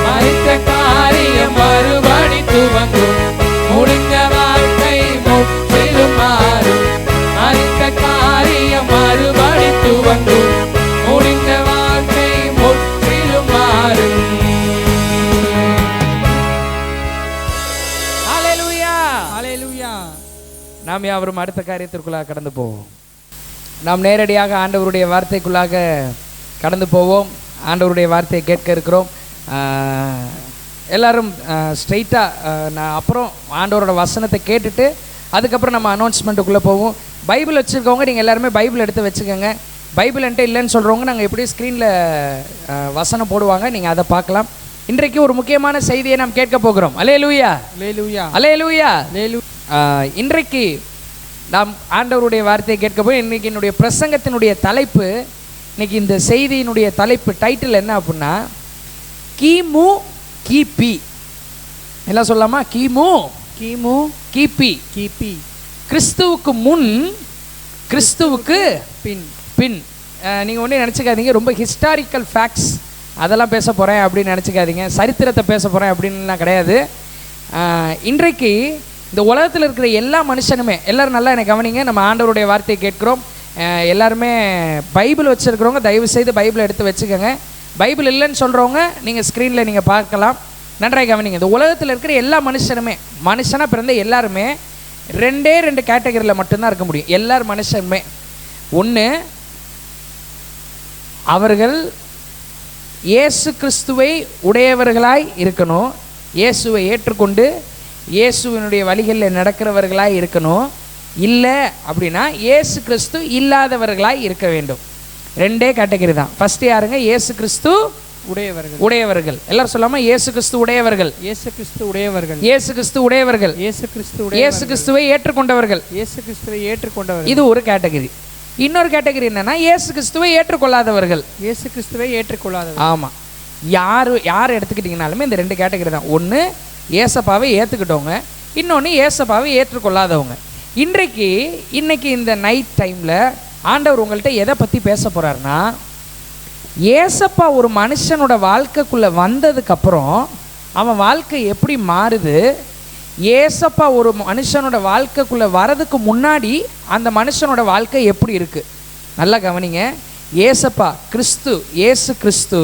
மறித்த காரியம் மறுபடி துவங்கும். முடிந்த வாழ்க்கை முற்றிலும் மாறும். மறித்த காரியம் மறுபடி துவங்கும். முடிந்த வாழ்க்கை முற்றிலும் மாறும். ஹல்லேலூயா, ஹல்லேலூயா. நாம் யாவரும் அடுத்த காரியத்திற்குள்ளாக கடந்து போவோம். நாம் நேரடியாக ஆண்டவருடைய வார்த்தைக்குள்ளாக கடந்து போவோம். ஆண்டவருடைய வார்த்தையை கேட்க இருக்கிறோம். எல்லாரும் ஸ்ட்ரைட்டாக நான் அப்புறம் ஆண்டவரோட வசனத்தை கேட்டுட்டு அதுக்கப்புறம் நம்ம அனௌன்ஸ்மெண்ட்டுக்குள்ளே போவோம். பைபிள் வச்சுருக்கவங்க நீங்கள் எல்லாருமே பைபிள் எடுத்து வச்சுக்கோங்க. பைபிள் என்கிட்ட இல்லைன்னு சொல்கிறவங்க நாங்கள் எப்படியும் ஸ்க்ரீனில் வசனம் போடுவாங்க, நீங்கள் அதை பார்க்கலாம். இன்றைக்கு ஒரு முக்கியமான செய்தியை நாம் கேட்க போகிறோம். அல்லேலூயா, அல்லேலூயா, அல்லேலூயா. இன்றைக்கு நாம் ஆண்டவருடைய வார்த்தையை கேட்க போய் இன்றைக்கி என்னுடைய பிரசங்கத்தினுடைய தலைப்பு, இன்றைக்கி இந்த செய்தியினுடைய தலைப்பு டைட்டில் என்ன அப்படின்னா கிமு கிபி. எல்லாம் சொல்லாமா? கிமு கிமு கிபி. கிபி கிறிஸ்துவுக்கு முன், கிறிஸ்துவுக்கு பின். பின் நீங்கள் ஒன்றே நினச்சிக்காதீங்க, ரொம்ப ஹிஸ்டாரிக்கல் ஃபேக்ட்ஸ் அதெல்லாம் பேச போகிறேன் அப்படின்னு நினச்சிக்காதீங்க. சரித்திரத்தை பேச போகிறேன் அப்படின்லாம் கிடையாது. இன்றைக்கு இந்த உலகத்தில் இருக்கிற எல்லா மனுஷனுமே, எல்லோரும் நல்லா என்னை கவனிங்க, நம்ம ஆண்டவருடைய வார்த்தையை கேட்குறோம். எல்லாருமே பைபிள் வச்சுருக்கிறவங்க தயவு செய்து பைபிளை எடுத்து வச்சுக்கோங்க. பைபிள் இல்லைன்னு சொல்கிறவங்க நீங்கள் ஸ்க்ரீனில் நீங்கள் பார்க்கலாம். நன்றாக கவனிங்க. இந்த உலகத்தில் இருக்கிற எல்லா மனுஷனுமே, மனுஷனாக பிறந்த எல்லாருமே ரெண்டு கேட்டகரியில் மட்டும்தான் இருக்க முடியும். எல்லார் மனுஷனுமே ஒன்று, அவர்கள் இயேசு கிறிஸ்துவை உடையவர்களாய் இருக்கணும், இயேசுவை ஏற்றுக்கொண்டு இயேசுவினுடைய வழிகளில் நடக்கிறவர்களாய் இருக்கணும். இல்லை அப்படின்னா இயேசு கிறிஸ்து இல்லாதவர்களாய் இருக்க வேண்டும். ரெண்டே கேட்டகரி தான். ஃபர்ஸ்ட் யாருங்க? இயேசு கிறிஸ்து உடையவர்கள். உடையவர்கள் எல்லாரும் சொல்லாமல் இயேசு கிறிஸ்து உடையவர்கள். இயேசு கிறிஸ்து உடையவர்கள். இயேசு கிறிஸ்து உடையவர்கள். இயேசு கிறிஸ்து இயேசு கிறிஸ்துவை ஏற்றுக்கொண்டவர்கள். இயேசு கிறிஸ்துவை ஏற்றுக்கொண்டவர்கள். இது ஒரு கேட்டகரி. இன்னொரு கேட்டகரி என்னன்னா இயேசு கிறிஸ்துவை ஏற்றுக்கொள்ளாதவர்கள். இயேசு கிறிஸ்துவை ஏற்றுக்கொள்ளாதவர்கள். ஆமாம், யார் எடுத்துக்கிட்டிங்கனாலுமே இந்த ரெண்டு கேட்டகரி தான். ஒன்று ஏசப்பாவை ஏற்றுக்கிட்டவங்க, இன்னொன்று ஏசப்பாவை ஏற்றுக்கொள்ளாதவங்க. இன்னைக்கு இந்த நைட் டைமில் ஆண்டவர் உங்கள்கிட்ட எதை பற்றி பேச போகிறாருன்னா, ஏசப்பா ஒரு மனுஷனோட வாழ்க்கைக்குள்ளே வந்ததுக்கப்புறம் அவன் வாழ்க்கை எப்படி மாறுது, ஏசப்பா ஒரு மனுஷனோட வாழ்க்கைக்குள்ளே வரதுக்கு முன்னாடி அந்த மனுஷனோட வாழ்க்கை எப்படி இருக்குது. நல்லா கவனிங்க. ஏசப்பா கிறிஸ்து, இயேசு கிறிஸ்து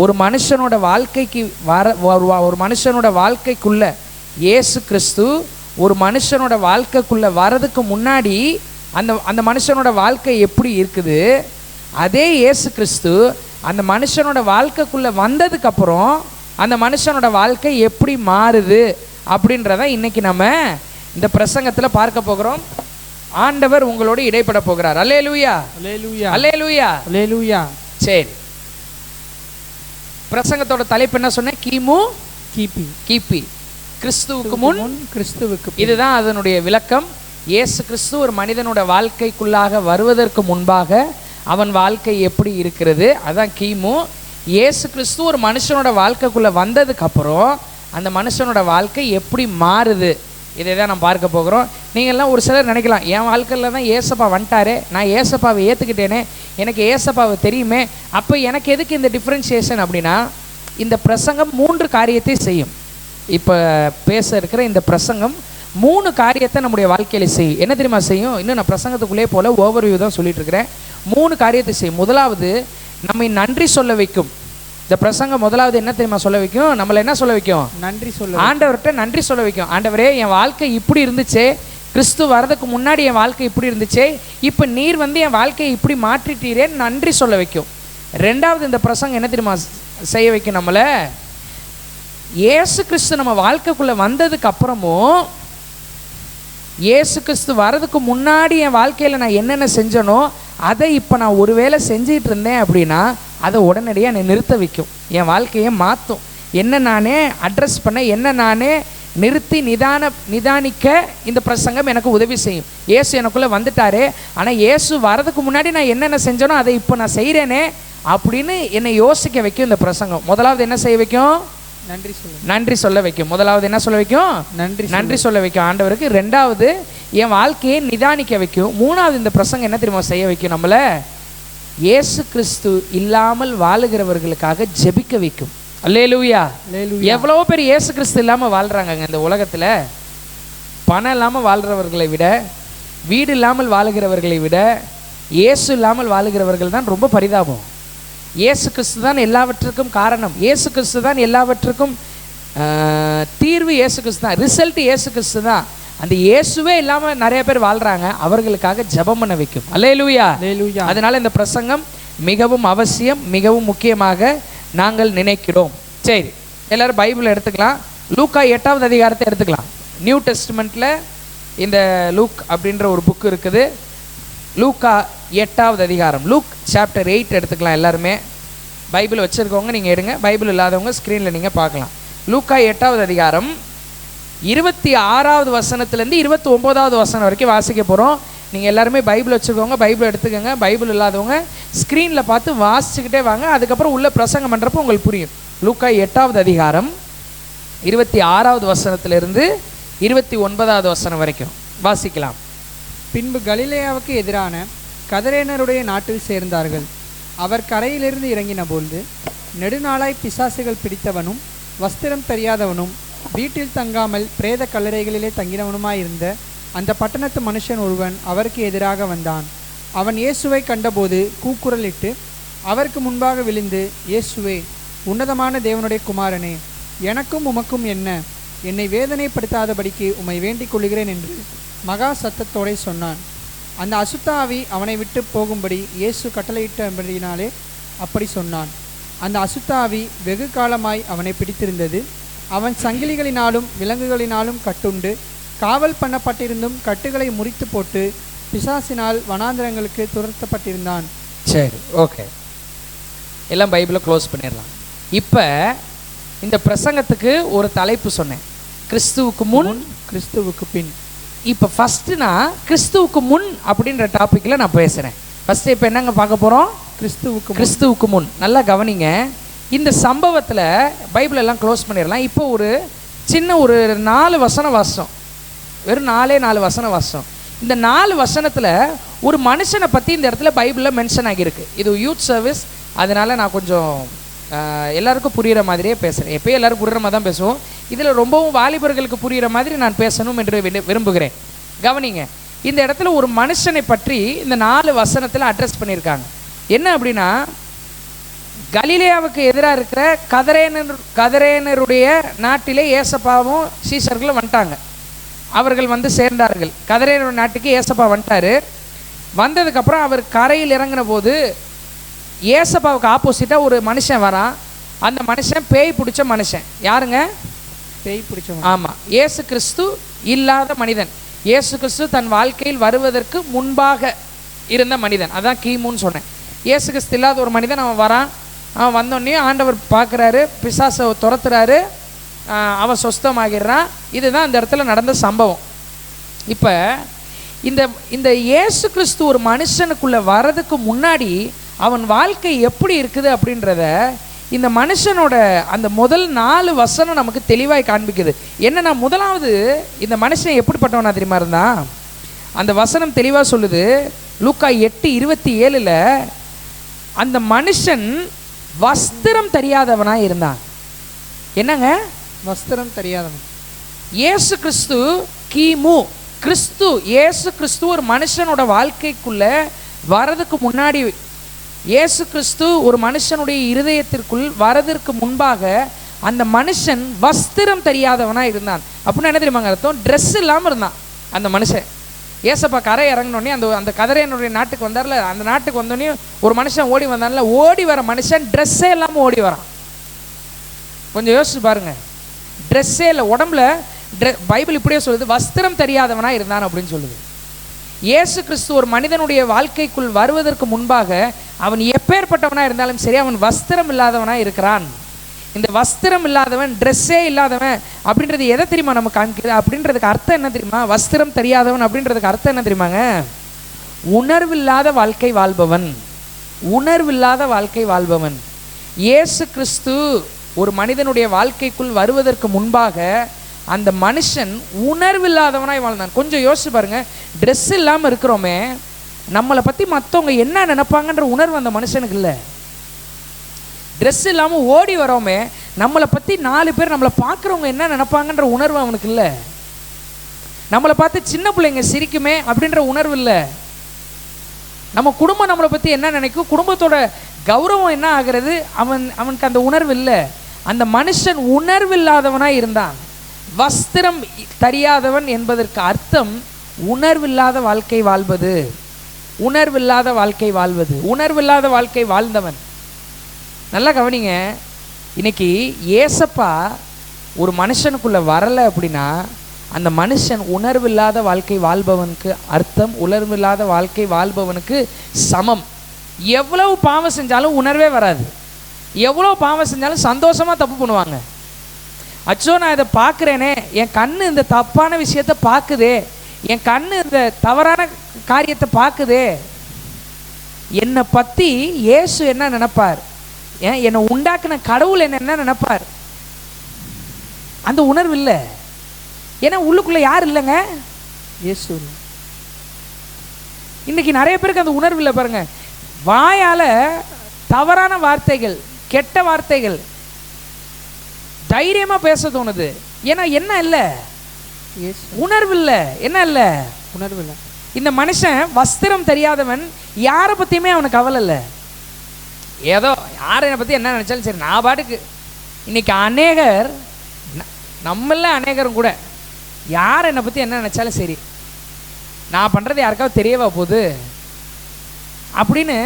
ஒரு மனுஷனோட வாழ்க்கைக்கு ஒரு மனுஷனோட வாழ்க்கைக்குள்ளே, இயேசு கிறிஸ்து ஒரு மனுஷனோட வாழ்க்கைக்குள்ளே வரதுக்கு முன்னாடி அந்த மனுஷனோட வாழ்க்கை எப்படி இருக்குது, அதே இயேசு கிறிஸ்து அந்த மனுஷனோட வாழ்க்கைக்குள்ளே வந்ததுக்கப்புறம் அந்த மனுஷனோட வாழ்க்கை எப்படி மாறுது அப்படின்றத இன்றைக்கி நம்ம இந்த பிரசங்கத்தில் பார்க்க போகிறோம். ஆண்டவர் உங்களோடு இடைப்பட போகிறார். அல்லேலூயா, அல்லேலூயா, அல்லேலூயா, அல்லேலூயா. சரி, பிரசங்கத்தோட தலைப்பு என்ன சொன்னேன்? கிமு கிபி. கிபி கிறிஸ்துவுக்கு முன், கிறிஸ்துவுக்கு. இதுதான் அதனுடைய விளக்கம். இயேசு கிறிஸ்து ஒரு மனிதனோட வாழ்க்கைக்குள்ளாக வருவதற்கு முன்பாக அவன் வாழ்க்கை எப்படி இருக்கிறது, அதான் கிமு. இயேசு கிறிஸ்து ஒரு மனுஷனோட வாழ்க்கைக்குள்ளே வந்ததுக்கப்புறம் அந்த மனுஷனோட வாழ்க்கை எப்படி மாறுது, இதை தான் நம்ம பார்க்க போகிறோம். நீங்கள்லாம் ஒரு சிலர் நினைக்கலாம், என் வாழ்க்கையில் தான் ஏசப்பா வந்துட்டாரே, நான் ஏசப்பாவை ஏற்றுக்கிட்டேனே, எனக்கு ஏசப்பாவை தெரியுமே, அப்போ எனக்கு எதுக்கு இந்த டிஃப்ரென்ஷியேஷன் அப்படின்னா, இந்த பிரசங்கம் 3 காரியத்தை செய்யும். இப்போ பேச இருக்கிற இந்த பிரசங்கம் 3 காரியத்தை நம்முடைய வாழ்க்கையில் செய்யும். என்ன தெரியுமா செய்யும்? இன்னும் நான் பிரசங்கத்துக்குள்ளே போல ஓவர்வியூ தான் சொல்லிட்டு இருக்கிறேன். 3 காரியத்தை செய்யும். முதலாவது, நம்மை நன்றி சொல்ல வைக்கும். இந்த பிரசங்கம் முதலாவது என்ன தெரியுமா சொல்ல வைக்கும்? நம்மளை என்ன சொல்ல வைக்கும்? நன்றி சொல்ல. ஆண்டவர்கிட்ட நன்றி சொல்ல வைக்கும். ஆண்டவரே, என் வாழ்க்கை இப்படி இருந்துச்சே, கிறிஸ்து வரதுக்கு முன்னாடி என் வாழ்க்கை இப்படி இருந்துச்சே, இப்போ நீர் வந்து என் வாழ்க்கையை இப்படி மாற்றிட்டீரேன்னு நன்றி சொல்ல வைக்கும். ரெண்டாவது, இந்த பிரசங்கம் என்ன தெரியுமா செய்ய வைக்கும்? நம்மளை இயேசு கிறிஸ்து நம்ம வாழ்க்கைக்குள்ளே வந்ததுக்கு அப்புறமும், இயேசு கிறிஸ்து வரதுக்கு முன்னாடி என் வாழ்க்கையில் நான் என்னென்ன செஞ்சனோ அதை இப்போ நான் ஒரு வேளை செஞ்சிட்டு இருந்தேன் அப்படின்னா அதை உடனடியாக என்னை நிறுத்த வைக்கும், என் வாழ்க்கையை மாற்றும். என்ன நானே அட்ரஸ் பண்ண, என்ன நானே நிறுத்தி நிதானிக்க இந்த பிரசங்கம் எனக்கு உதவி செய்யும். இயேசு எனக்குள்ளே வந்துட்டாரு, ஆனால் இயேசு வரதுக்கு முன்னாடி நான் என்னென்ன செஞ்சேனோ அதை இப்போ நான் செய்கிறேனே அப்படின்னு என்னை யோசிக்க வைக்கும் இந்த பிரசங்கம். முதலாவது என்ன செய்ய வைக்கும்? நன்றி சொல்ல வைக்கும். முதலாவது என்ன சொல்ல வைக்கும்? நன்றி சொல்ல வைக்கும் ஆண்டவருக்கு. ரெண்டாவது என் வாழ்க்கையை நிதானிக்க வைக்கும். மூணாவது இந்த பிரசங்கம் என்ன தெரியுமா செய்ய வைக்கும்? நம்மளை இயேசு கிறிஸ்து இல்லாமல் வாழுகிறவர்களுக்காக ஜெபிக்க வைக்கும். அல்லேலூயா. எவ்வளோ பேர் இயேசு கிறிஸ்து இல்லாமல் வாழ்கிறாங்க இந்த உலகத்தில். பணம் இல்லாமல் வாழ்கிறவர்களை விட, வீடு இல்லாமல் வாழுகிறவர்களை விட, இயேசு இல்லாமல் வாழுகிறவர்கள் தான் ரொம்ப பரிதாபம். இயேசு கிறிஸ்து தான் எல்லாவற்றுக்கும் காரணம். இயேசு கிறிஸ்து தான் எல்லாவற்றுக்கும் தீர்வு. இயேசு கிறிஸ்து தான் ரிசல்ட். இயேசு கிறிஸ்து தான். அந்த இயேசுவே இல்லாமல் நிறைய பேர் வாழ்கிறாங்க, அவர்களுக்காக ஜெபம் பண்ண வைக்கும். அல்லேலூயா. அதனால இந்த பிரசங்கம் மிகவும் அவசியம், மிகவும் முக்கியமாக நாங்கள் நினைக்கிறோம். சரி, எல்லாரும் பைபிள் எடுத்துக்கலாம். லூக்கா 8வது அதிகாரத்தை எடுத்துக்கலாம். நியூ டெஸ்ட்மெண்ட்டில் இந்த லூக் அப்படின்ற ஒரு புக்கு இருக்குது. லூக்கா 8வது அதிகாரம், லூக் சாப்டர் 8 எடுத்துக்கலாம். எல்லாருமே பைபிள் வச்சுருக்கவங்க நீங்கள் எடுங்க, பைபிள் இல்லாதவங்க ஸ்க்ரீனில் நீங்கள் பார்க்கலாம். லூக்கா 8வது அதிகாரம் 26வது வசனத்துலேருந்து 29வது வசனம் வரைக்கும் வாசிக்க போகிறோம். நீங்கள் எல்லாருமே பைபிள் வச்சுருக்கவங்க பைபிள் எடுத்துக்கோங்க, பைபிள் இல்லாதவங்க ஸ்க்ரீனில் பார்த்து வாசிச்சுக்கிட்டே வாங்க. அதுக்கப்புறம் உள்ள பிரசங்கம் பண்ணுறப்போ உங்களுக்கு புரியும். லூக்கா 8வது அதிகாரம் 26வது வசனத்திலிருந்து 29வது வசனம் வரைக்கும் வாசிக்கலாம். பின்பு கலிலேயாவுக்கு எதிரான கதரேனருடைய நாட்டில் சேர்ந்தார்கள். அவர் கரையிலிருந்து இறங்கின பொழுது நெடுநாளாய் பிசாசுகள் பிடித்தவனும் வஸ்திரம் தெரியாதவனும் வீட்டில் தங்காமல் பிரேத கல்லறைகளிலே தங்கினவனுமாயிருந்த அந்த பட்டணத்து மனுஷன் ஒருவன் அவருக்கு எதிராக வந்தான். அவன் இயேசுவை கண்டபோது கூக்குரலிட்டு அவருக்கு முன்பாக விழுந்து, இயேசுவே, உன்னதமான தேவனுடைய குமாரனே, எனக்கும் உமக்கும் என்ன? என்னை வேதனைப்படுத்தாதபடிக்கு உம்மை வேண்டிக் கொள்கிறேன் என்று மகா சத்தத்தோடே சொன்னான். அந்த அசுத்த ஆவி அவனை விட்டு போகும்படி இயேசு கட்டளையிட்டபடியினாலே அப்படி சொன்னான். அந்த அசுத்த ஆவி வெகு காலமாய் அவனை பிடித்திருந்தது. அவன் சங்கிலிகளினாலும் விலங்குகளினாலும் கட்டுண்டு காவல் பண்ணப்பட்டிருந்தும் கட்டுகளை முறித்து போட்டு பிசாசினால் வனாந்திரங்களுக்கு துரத்தப்பட்டிருந்தான். சரி, ஓகே, எல்லாம் பைபிளை க்ளோஸ் பண்ணிடலாம். இப்போ இந்த பிரசங்கத்துக்கு ஒரு தலைப்பு சொன்னேன், கிறிஸ்துவுக்கு முன் கிறிஸ்துவுக்கு பின். இப்போ ஃபஸ்ட்டு நான் கிறிஸ்துவுக்கு முன் அப்படின்ற டாப்பிக்கில் நான் பேசுகிறேன். ஃபஸ்ட்டு இப்போ என்னங்க பார்க்க போகிறோம்? கிறிஸ்துவுக்கு முன். நல்லா கவனிங்க. இந்த சம்பவத்தில் பைபிள் எல்லாம் க்ளோஸ் பண்ணிடலாம். இப்போ ஒரு சின்ன ஒரு 4 வசனம் வாசம், வெறும் 4 வசனம் வாசம். இந்த 4 வசனத்தில் ஒரு மனுஷனை பற்றி இந்த இடத்துல பைபிளில் மென்ஷன் ஆகியிருக்கு. இது யூத் சர்வீஸ், அதனால் நான் கொஞ்சம் எல்லாருக்கும் புரிகிற மாதிரியே பேசுகிறேன். எப்போயும் எல்லோரும் புரிகிற மாதிரி தான் பேசுவோம். இதில் ரொம்பவும் வாலிபர்களுக்கு புரிகிற மாதிரி நான் பேசணும் என்று விரும்புகிறேன். கவனிங்க, இந்த இடத்துல ஒரு மனுஷனை பற்றி இந்த 4 வசனத்தில் அட்ரஸ் பண்ணியிருக்காங்க. என்ன அப்படின்னா, கலிலேயாவுக்கு எதிராக இருக்கிற கதரேனருடைய நாட்டிலே ஏசப்பாவும் சீசர்களும் வந்துட்டாங்க. அவர்கள் வந்து சேர்ந்தார்கள். கதரேனர் நாட்டுக்கு ஏசப்பா வந்துட்டார். வந்ததுக்கப்புறம் அவர் கரையில் இறங்கின போது ஏசப்பாவுக்கு ஆப்போசிட்டாக ஒரு மனுஷன் வரான். அந்த மனுஷன் பேய் பிடிச்ச மனுஷன். யாருங்க? பேய் பிடிச்சவன். ஆமாம், இயேசு கிறிஸ்து இல்லாத மனிதன். இயேசு கிறிஸ்து தன் வாழ்க்கையில் வருவதற்கு முன்பாக இருந்த மனிதன். அதான் கிமுன்னு சொன்னேன். இயேசு கிறிஸ்து இல்லாத ஒரு மனிதன் அவன் வரான். அவன் வந்தோடனே ஆண்டவர் பார்க்குறாரு, பிசாசை துரத்துறாரு, அவன் சொஸ்தமாகிடுறான். இதுதான் இந்த இடத்துல நடந்த சம்பவம். இப்போ இந்த இயேசு கிறிஸ்து ஒரு மனுஷனுக்குள்ளே வர்றதுக்கு முன்னாடி அவன் வாழ்க்கை எப்படி இருக்குது அப்படின்றத இந்த மனுஷனோட அந்த முதல் 4 வசனம் நமக்கு தெளிவாய் காண்பிக்குது. என்னன்னா, முதலாவது இந்த மனுஷன் எப்படிப்பட்டவனா தெரியுமா இருந்தான்? அந்த வசனம் தெளிவாக சொல்லுது. லூக்கா 8:27 அந்த மனுஷன் வஸ்திரம் தெரியாதவனா இருந்தான். என்னங்க? வஸ்திரம் தெரியாதவன். இயேசு கிறிஸ்து கிமு இயேசு கிறிஸ்து ஒரு மனுஷனோட வாழ்க்கைக்குள்ள வரதுக்கு முன்னாடி, இயேசு கிறிஸ்து ஒரு மனுஷனுடைய இருதயத்திற்குள் வரதற்கு முன்பாக அந்த மனுஷன் வஸ்திரம் தெரியாதவனா இருந்தான். அப்படின்னா என்ன தெரியுமாங்க அர்த்தம்? ட்ரெஸ் இல்லாமல் இருந்தான் அந்த மனுஷன். ஏசப்பா கரை இறங்கினோடனே அந்த கதரேனுடைய நாட்டுக்கு வந்தார்ல, அந்த நாட்டுக்கு வந்தோடனே ஒரு மனுஷன் ஓடி வந்தான்ல, ஓடி வர மனுஷன் ட்ரெஸ்ஸே இல்லாமல் ஓடி வரான். கொஞ்சம் யோசிச்சு பாருங்க. ட்ரெஸ்ஸே இல்லை, உடம்புல பைபிள் இப்படியே சொல்லுது, வஸ்திரம் தெரியாதவனா இருந்தான் அப்படின்னு சொல்லுது. இயேசு கிறிஸ்து ஒரு மனிதனுடைய வாழ்க்கைக்குள் வருவதற்கு முன்பாக அவன் எப்பேற்பட்டவனா இருந்தாலும் சரி, அவன் வஸ்திரம் இல்லாதவனா இருக்கிறான். இந்த வஸ்திரம் இல்லாதவன், ட்ரெஸ்ஸே இல்லாதவன் அப்படின்றது எதை தெரியுமா நம்ம காமிக்குது? அப்படின்றதுக்கு அர்த்தம் என்ன தெரியுமா? வஸ்திரம் தெரியாதவன் அப்படின்றதுக்கு அர்த்தம் என்ன தெரியுமாங்க? உணர்வில்லாத வாழ்க்கை வாழ்பவன். உணர்வில்லாத வாழ்க்கை வாழ்பவன். இயேசு கிறிஸ்து ஒரு மனிதனுடைய வாழ்க்கைக்குள் வருவதற்கு முன்பாக அந்த மனுஷன் உணர்வில்லாதவனாய் வாழ்ந்தான். கொஞ்சம் யோசிச்சு பாருங்க, ட்ரெஸ் இல்லாமல் இருக்கிறோமே, நம்மளை பற்றி மற்றவங்க என்ன நினைப்பாங்கன்ற உணர்வு அந்த மனுஷனுக்கு இல்லை. ட்ரெஸ் இல்லாமல் ஓடி வரோமே, நம்மளை பற்றி 4 பேர் நம்மளை பார்க்குறவங்க என்ன நினைப்பாங்கன்ற உணர்வு அவனுக்கு இல்லை. நம்மளை பார்த்து சின்ன பிள்ளைங்க சிரிக்குமே அப்படின்ற உணர்வு இல்லை. நம்ம குடும்பம் நம்மளை பற்றி என்ன நினைக்கும், குடும்பத்தோட கௌரவம் என்ன ஆகிறது, அவனுக்கு அந்த உணர்வு இல்லை. அந்த மனுஷன் உணர்வில்லாதவனாக இருந்தான். வஸ்திரம் தெரியாதவன் என்பதற்கு அர்த்தம் உணர்வில்லாத வாழ்க்கை வாழ்வது. உணர்வில்லாத வாழ்க்கை வாழ்வது. உணர்வில்லாத வாழ்க்கை வாழ்ந்தவன். நல்லா கவனிங்க, இன்னைக்கு ஏசப்பா ஒரு மனுஷனுக்குள்ள வரலை அப்படின்னா அந்த மனுஷன் உணர்வில்லாத வாழ்க்கை வாழ்பவனுக்கு அர்த்தம் உணர்வில்லாத வாழ்க்கை வாழ்பவனுக்கு சமம். எவ்வளவு பாவம் செஞ்சாலும் உணர்வே வராது. எவ்வளோ பாவம் செஞ்சாலும் சந்தோஷமாக தப்பு பண்ணுவாங்க. அச்சோ நான் இதை பார்க்குறேனே, என் கண்ணு இந்த தப்பான விஷயத்தை பார்க்குதே, என் கண்ணு இந்த தவறான காரியத்தை பார்க்குதே, என்னை பற்றி இயேசு என்ன நினைப்பார், என்னை உண்டாக்குன கடவுள் என்ன நினைப்பார், அந்த உணர்வு இல்லை. ஏன்னா உள்ளுக்குள்ள யார் இல்லைங்க, இயேசு. இன்னைக்கு நிறைய பேருக்கு அந்த உணர்வு இல்லை. பாருங்க, வாயால தவறான வார்த்தைகள், கெட்ட வார்த்தைகள் தைரியமா பேச தோணுது. ஏன்னா என்ன இல்லை, உணர்வு இல்லை. என்ன இல்லை, உணர்வு இல்லை. இந்த மனுஷன் வஸ்திரம் தெரியாதவன், யாரை பத்தியுமே அவனுக்கு கவலை இல்லை. ஏதோ யாரை என்னை பற்றி என்ன நினச்சாலும் சரி, நான் பாட்டுக்கு. இன்னைக்கு அநேகர், நம்மள அநேகரும் கூட, யார் என்னை பற்றி என்ன நினச்சாலும் சரி, நான் பண்ணுறது யாருக்காவது தெரியவா போகுது அப்படின்னு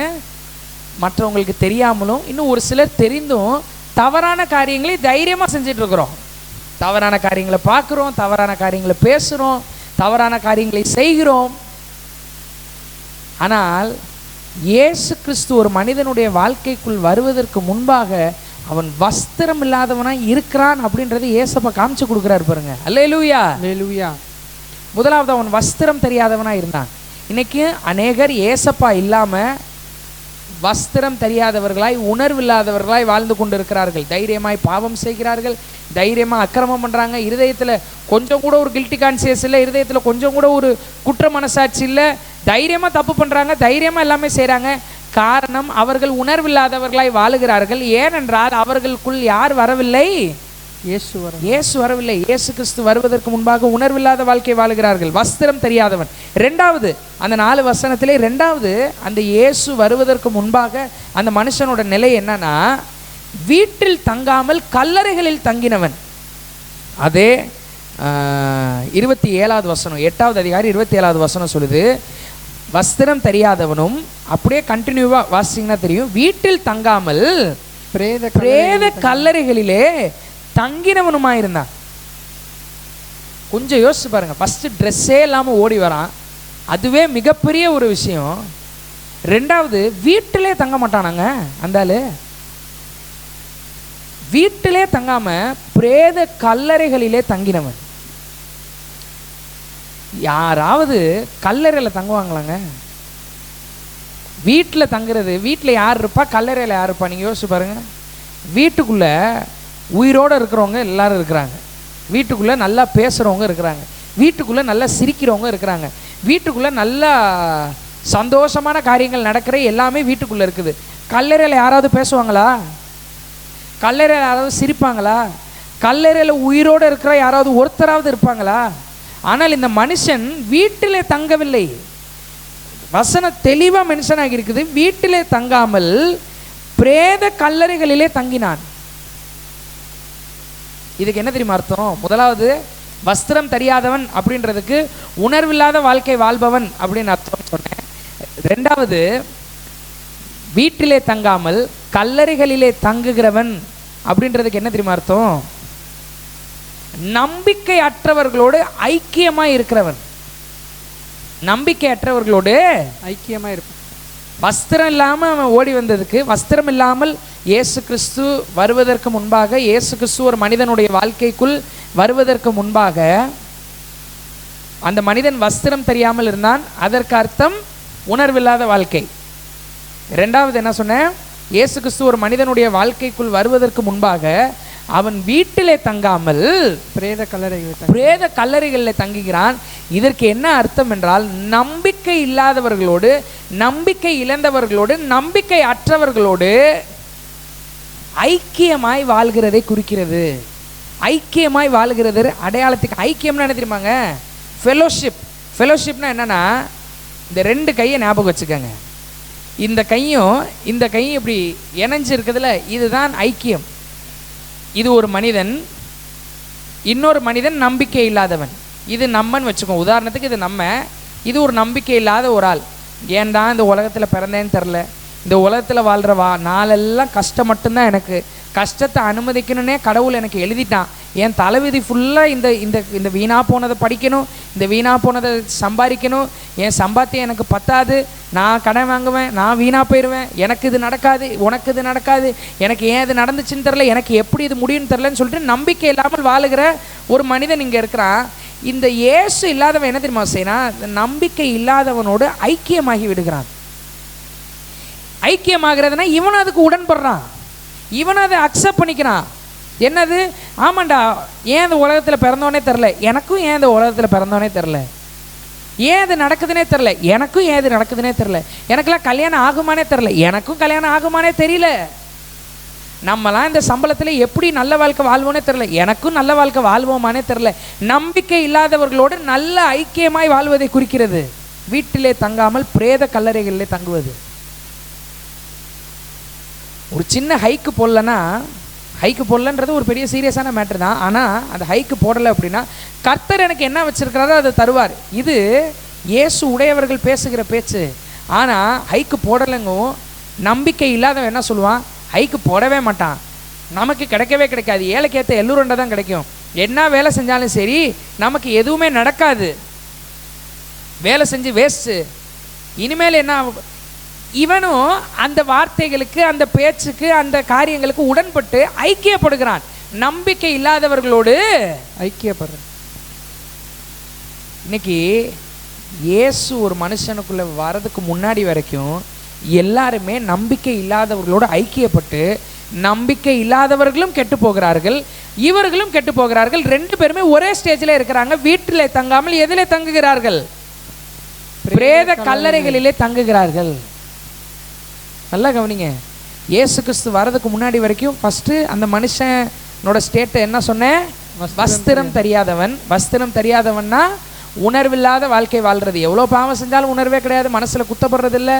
மற்றவங்களுக்கு தெரியாமலும் இன்னும் ஒரு சிலர் தெரிந்தும் தவறான காரியங்களை தைரியமாக செஞ்சிட்ருக்குறோம். தவறான காரியங்களை பார்க்குறோம், தவறான காரியங்களை பேசுகிறோம், தவறான காரியங்களை செய்கிறோம். ஆனால் இயேசு கிறிஸ்து ஒரு மனிதனுடைய வாழ்க்கைக்குள் வருவதற்கு முன்பாக அவன் வஸ்திரம் இல்லாதவனாய் இருக்கிறான் அப்படின்றது ஏசப்பா காமிச்சு கொடுக்குறாரு பாருங்க. அல்லேலூயா, அல்லேலூயா. முதலாவது அவன் வஸ்திரம் தெரியாதவனாக இருந்தான். இன்னைக்கு அநேகர் ஏசப்பா இல்லாமல் வஸ்திரம் தெரியாதவர்களாய் உணர்வில்லாதவர்களாய் வாழ்ந்து கொண்டு இருக்கிறார்கள். தைரியமாய் பாவம் செய்கிறார்கள், தைரியமாக அக்கிரமம் பண்ணுறாங்க. இருதயத்தில் கொஞ்சம் கூட ஒரு கில்ட்டி கான்சியஸ் இல்லை, இருதயத்தில் கொஞ்சம் கூட ஒரு குற்ற மனசாட்சி இல்லை. தைரியமாக தப்பு பண்ணுறாங்க, தைரியமாக எல்லாமே செய்கிறாங்க. காரணம், அவர்கள் உணர்வில்லாதவர்களாய் வாழுகிறார்கள். ஏனென்றால் அவர்களுக்குள் யார் வரவில்லை, இயேசு வரவில்லை. இயேசு கிறிஸ்து வருவதற்கு முன்பாக உணர்வில்லாத வாழ்க்கை வாழுகிறார்கள். வஸ்திரம் தெரியாதவன். ரெண்டாவது, அந்த 4 வசனத்திலே ரெண்டாவது, அந்த இயேசு வருவதற்கு முன்பாக அந்த மனுஷனோட நிலை என்னன்னா, வீட்டில் தங்காமல் கல்லறைகளில் தங்கினவன். அதே 27வது வசனம், 8வது அதிகாரம் 27வது வசனம் சொல்லுது, வஸ்திரம் தெரியாதவனும், அப்படியே கண்டினியூவா வாசிங்கன்னா தெரியும், வீட்டில் தங்காமல் பிரேத கல்லறைகளிலே தங்கினவனுமாயிருந்தான். கொஞ்சம் யோசிச்சு பாருங்க. ஃபர்ஸ்ட் ட்ரெஸ்ஸே இல்லாமல் ஓடி வரான், அதுவே மிகப்பெரிய ஒரு விஷயம். ரெண்டாவது, வீட்டிலே தங்க மாட்டானாங்க அந்த ஆளு. வீட்டிலே தங்காம பிரேத கல்லறைகளிலே தங்கினவன். யாராவது கல்லறையில் தங்குவாங்களாங்க? வீட்டில் தங்குறது, வீட்டில் யார் இருப்பா, கல்லறையில் யார் இருப்பா? நீங்கள் யோசிச்சு பாருங்க. வீட்டுக்குள்ளே உயிரோடு இருக்கிறவங்க எல்லாரும் இருக்கிறாங்க, வீட்டுக்குள்ளே நல்லா பேசுகிறவங்க இருக்கிறாங்க, வீட்டுக்குள்ளே நல்லா சிரிக்கிறவங்க இருக்கிறாங்க, வீட்டுக்குள்ளே நல்லா சந்தோஷமான காரியங்கள் நடக்கிற எல்லாமே வீட்டுக்குள்ளே இருக்குது. கல்லறையில் யாராவது பேசுவாங்களா? கல்லறையில் யாராவது சிரிப்பாங்களா? கல்லறையில் உயிரோடு இருக்கிற யாராவது ஒருத்தராவது இருப்பாங்களா? ஆனால் இந்த மனுஷன் வீட்டிலே தங்கவில்லை. வசனம் தெளிவாக மென்ஷன் ஆகியிருக்குது, வீட்டிலே தங்காமல் பிரேத கல்லறைகளிலே தங்கினான். இதுக்கு என்ன தெரியுமா அர்த்தம்? முதலாவது, வஸ்திரம் தெரியாதவன் அப்படின்றதுக்கு உணர்வில்லாத வாழ்க்கை வாழ்பவன் அப்படின்னு அர்த்தம் சொன்னேன். ரெண்டாவது, வீட்டிலே தங்காமல் கல்லறைகளிலே தங்குகிறவன் அப்படின்றதுக்கு என்ன தெரியுமா அர்த்தம்? நம்பிக்கை அற்றவர்களோடு ஐக்கியமாய் இருக்கிறவன். நம்பிக்கை அற்றவர்களோடு ஐக்கியமாய் இருப்பான். வஸ்திரம் இல்லாமல் அவன் ஓடி வந்ததுக்கு, வஸ்திரம் இல்லாமல் இயேசு கிறிஸ்து வருவதற்கு முன்பாக, இயேசு கிறிஸ்து ஒரு மனிதனுடைய வாழ்க்கைக்குள் வருவதற்கு முன்பாக அந்த மனிதன் வஸ்திரம் தெரியாமல் இருந்தான். அதற்கு அர்த்தம் உணர்வில்லாத வாழ்க்கை. ரெண்டாவது என்ன சொன்னேன்? இயேசு கிறிஸ்து ஒரு மனிதனுடைய வாழ்க்கைக்குள் வருவதற்கு முன்பாக அவன் வீட்டிலே தங்காமல் பிரேத கல்லறைகளில் தங்குகிறான். இதற்கு என்ன அர்த்தம் என்றால், நம்பிக்கை இல்லாதவர்களோடு, நம்பிக்கை இழந்தவர்களோடு, நம்பிக்கை அற்றவர்களோடு ஐக்கியமாய் வாழ்கிறதை குறிக்கிறது. ஐக்கியமாய் வாழ்கிறது அடையாளத்துக்கு. ஐக்கியம்னா என்ன தெரியுமாங்க? ஃபெலோஷிப். ஃபெலோஷிப்னா என்னன்னா, இந்த ரெண்டு கையை ஞாபகம் வச்சுக்கோங்க. இந்த கையும் இந்த கையும் இப்படி இணைஞ்சு இருக்குதுல, இதுதான் ஐக்கியம். இது ஒரு மனிதன், இன்னொரு மனிதன் நம்பிக்கை இல்லாதவன். இது நம்மன்னு வச்சுக்கோ. உதாரணத்துக்கு இது நம்ம, இது ஒரு நம்பிக்கை இல்லாத ஒரு ஆள். ஏன்டா இந்த உலகத்தில் பிறந்தேன்னு தெரில, இந்த உலகத்தில் வாழ்கிற நாளெல்லாம் கஷ்டம் மட்டும்தான், எனக்கு கஷ்டத்தை அனுமதிக்கணுன்னே கடவுள் எனக்கு எழுதிட்டான். என் தலைவிதி ஃபுல்லாக இந்த இந்த இந்த வீணாக போனதை படிக்கணும், இந்த வீணாக போனதை சம்பாதிக்கணும், என் சம்பாத்தியம் எனக்கு பத்தாது, நான் கடன் வாங்குவேன், நான் வீணாக போயிடுவேன், எனக்கு இது நடக்காது, உனக்கு இது நடக்காது, எனக்கு ஏன் இது நடந்துச்சுன்னு தெரில, எனக்கு எப்படி இது முடியும்னு தெரிலன்னு சொல்லிட்டு நம்பிக்கை இல்லாமல் வாழுகிற ஒரு மனிதன் இங்கே இருக்கிறான். இந்த இயேசு இல்லாதவன் என்ன தெரியுமா செய்யறான்? நம்பிக்கை இல்லாதவனோடு ஐக்கியமாகி விடுகிறான். ஐக்கியமாகிறதுனா இவன் அதுக்கு உடன்படுறான், இவன் அதை அக்செப்ட் பண்ணிக்கிறான். என்னது? ஆமாண்டா, ஏன் இந்த உலகத்தில் பிறந்தோன்னே தெரில, எனக்கும் ஏன் இந்த உலகத்தில் பிறந்தோன்னே தெரில, ஏன் இது நடக்குதுன்னே தெரில, எனக்கும் ஏன் இது நடக்குதுன்னே தெரில, எனக்கெல்லாம் கல்யாணம் ஆகுமானே தெரில, எனக்கும் கல்யாணம் ஆகுமானே தெரியல, நம்மலாம் இந்த சம்பளத்தில் எப்படி நல்ல வாழ்க்கை வாழ்வோன்னே தெரில, எனக்கும் நல்ல வாழ்க்கை வாழ்வோமானே தெரில. நம்பிக்கை இல்லாதவர்களோடு நல்ல ஐக்கியமாய் வாழ்வதை குறிக்கிறது. வீட்டிலே தங்காமல் பிரேத கல்லறைகளிலே தங்குவது. ஒரு சின்ன ஹைக்கு போடலன்னா, ஹைக்கு போடலன்றது ஒரு பெரிய சீரியஸான மேட்ரு தான். ஆனால் அந்த ஹைக்கு போடலை அப்படின்னா கர்த்தர் எனக்கு என்ன வச்சிருக்கிறாரோ அதை தருவார். இது இயேசு உடையவர்கள் பேசுகிற பேச்சு. ஆனால் ஹைக்கு போடலைங்கும் நம்பிக்கை இல்லாதவன் என்ன சொல்லுவான்? ஹைக்கு போடவே மாட்டான், நமக்கு கிடைக்கவே கிடைக்காது, ஏழைக்கேற்ற எல்லோருண்டை தான் கிடைக்கும், என்ன வேலை செஞ்சாலும் சரி நமக்கு எதுவுமே நடக்காது, வேலை செஞ்சு வேஸ்ட்டு, இனிமேல் என்ன. இவனும் அந்த வார்த்தைகளுக்கு, அந்த பேச்சுக்கு, அந்த காரியங்களுக்கு உடன்பட்டு ஐக்கியப்படுகிறான். நம்பிக்கை இல்லாதவர்களோடு ஐக்கியப்படுற. இன்னைக்கு இயேசு ஒரு மனுஷனுக்குள்ள வரதுக்கு முன்னாடி வரைக்கும் எல்லாருமே நம்பிக்கை இல்லாதவர்களோடு ஐக்கியப்பட்டு, நம்பிக்கை இல்லாதவர்களும் கெட்டு போகிறார்கள், இவர்களும் கெட்டு போகிறார்கள். ரெண்டு பேருமே ஒரே ஸ்டேஜில் இருக்கிறாங்க. வீட்டிலே தங்காமல் எதிலே தங்குகிறார்கள்? பிரேத கல்லறைகளிலே தங்குகிறார்கள். நல்லா கவனிங்க. இயேசு கிறிஸ்து வரதுக்கு முன்னாடி வரைக்கும் ஃபஸ்ட்டு அந்த மனுஷனோட ஸ்டேட்டை என்ன சொன்னேன்? வஸ்திரம் தெரியாதவன். வஸ்திரம் தெரியாதவன்னா உணர்வில்லாத வாழ்க்கை வாழ்றது. எவ்வளோ பாவம் செஞ்சாலும் உணர்வே கிடையாது, மனசில் குத்தப்படுறது இல்லை,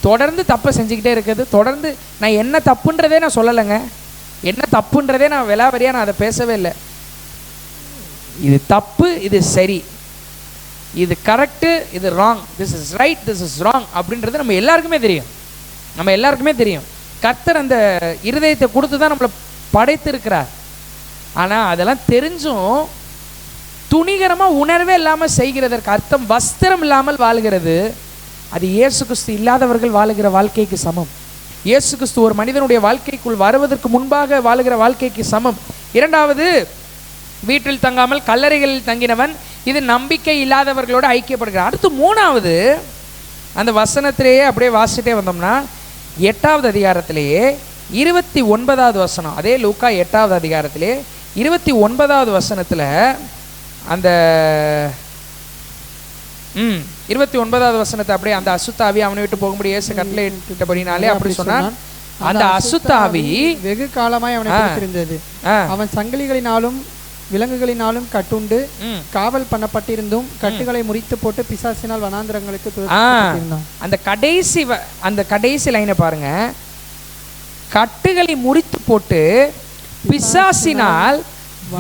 தொடர்ந்து தப்பை செஞ்சுக்கிட்டே இருக்குது. தொடர்ந்து நான் என்ன தப்புன்றதே நான் சொல்லலைங்க, என்ன தப்புன்றதே நான் விலாவரியாக நான் அதை பேசவே இல்லை. இது தப்பு, இது சரி, இது கரெக்டு, இது wrong, this is right, this is wrong அப்படின்றது நம்ம எல்லாருக்குமே தெரியும். நம்ம எல்லாருக்குமே தெரியும். கர்த்தர் அந்த இருதயத்தை கொடுத்து தான் நம்மளை படைத்திருக்கிறார். ஆனால் அதெல்லாம் தெரிஞ்சும் துணிகரமாக உணர்வே இல்லாமல் செய்கிறதற்கு அர்த்தம் வஸ்திரம் இல்லாமல் வாழ்கிறது. அது இயேசு கிறிஸ்து இல்லாதவர்கள் வாழுகிற வாழ்க்கைக்கு சமம். இயேசு கிறிஸ்து ஒரு மனிதனுடைய வாழ்க்கைக்குள் வருவதற்கு முன்பாக வாழுகிற வாழ்க்கைக்கு சமம். இரண்டாவது, வீட்டில் தங்காமல் கல்லறைகளில் தங்கினவன். இது நம்பிக்கை இல்லாதவர்களோடு ஐக்கியப்படுகிறார். அடுத்து மூணாவது, அந்த வசனத்திலேயே அப்படியே வாசிட்டே வந்தோம்னா 8வது அதிகாரத்திலேயே 29வது வசனம், அதே லூக்கா 8வது அதிகாரத்திலே 29வது வசனத்தில் அந்த 29வது வசனத்தை அப்படியே, அந்த அசுத்தாவி அவனை விட்டு போகும்படி இயேசு கட்டளை இட்டபடினாலே அப்படி சொன்னான். அந்த அசுத்தாவி வெகு காலமாய் அவனை பிடித்திருந்தது. அவன் சங்கிலிகளினாலும் விலங்குகளினாலும் கட்டுண்டு காவல் பண்ணப்பட்டிருந்தும் கட்டுகளை முறித்து போட்டு பிசாசினால் வனாந்திரங்களுக்கு. அந்த கடைசி லைனை பாருங்க. கட்டுகளை முறித்து போட்டு பிசாசினால்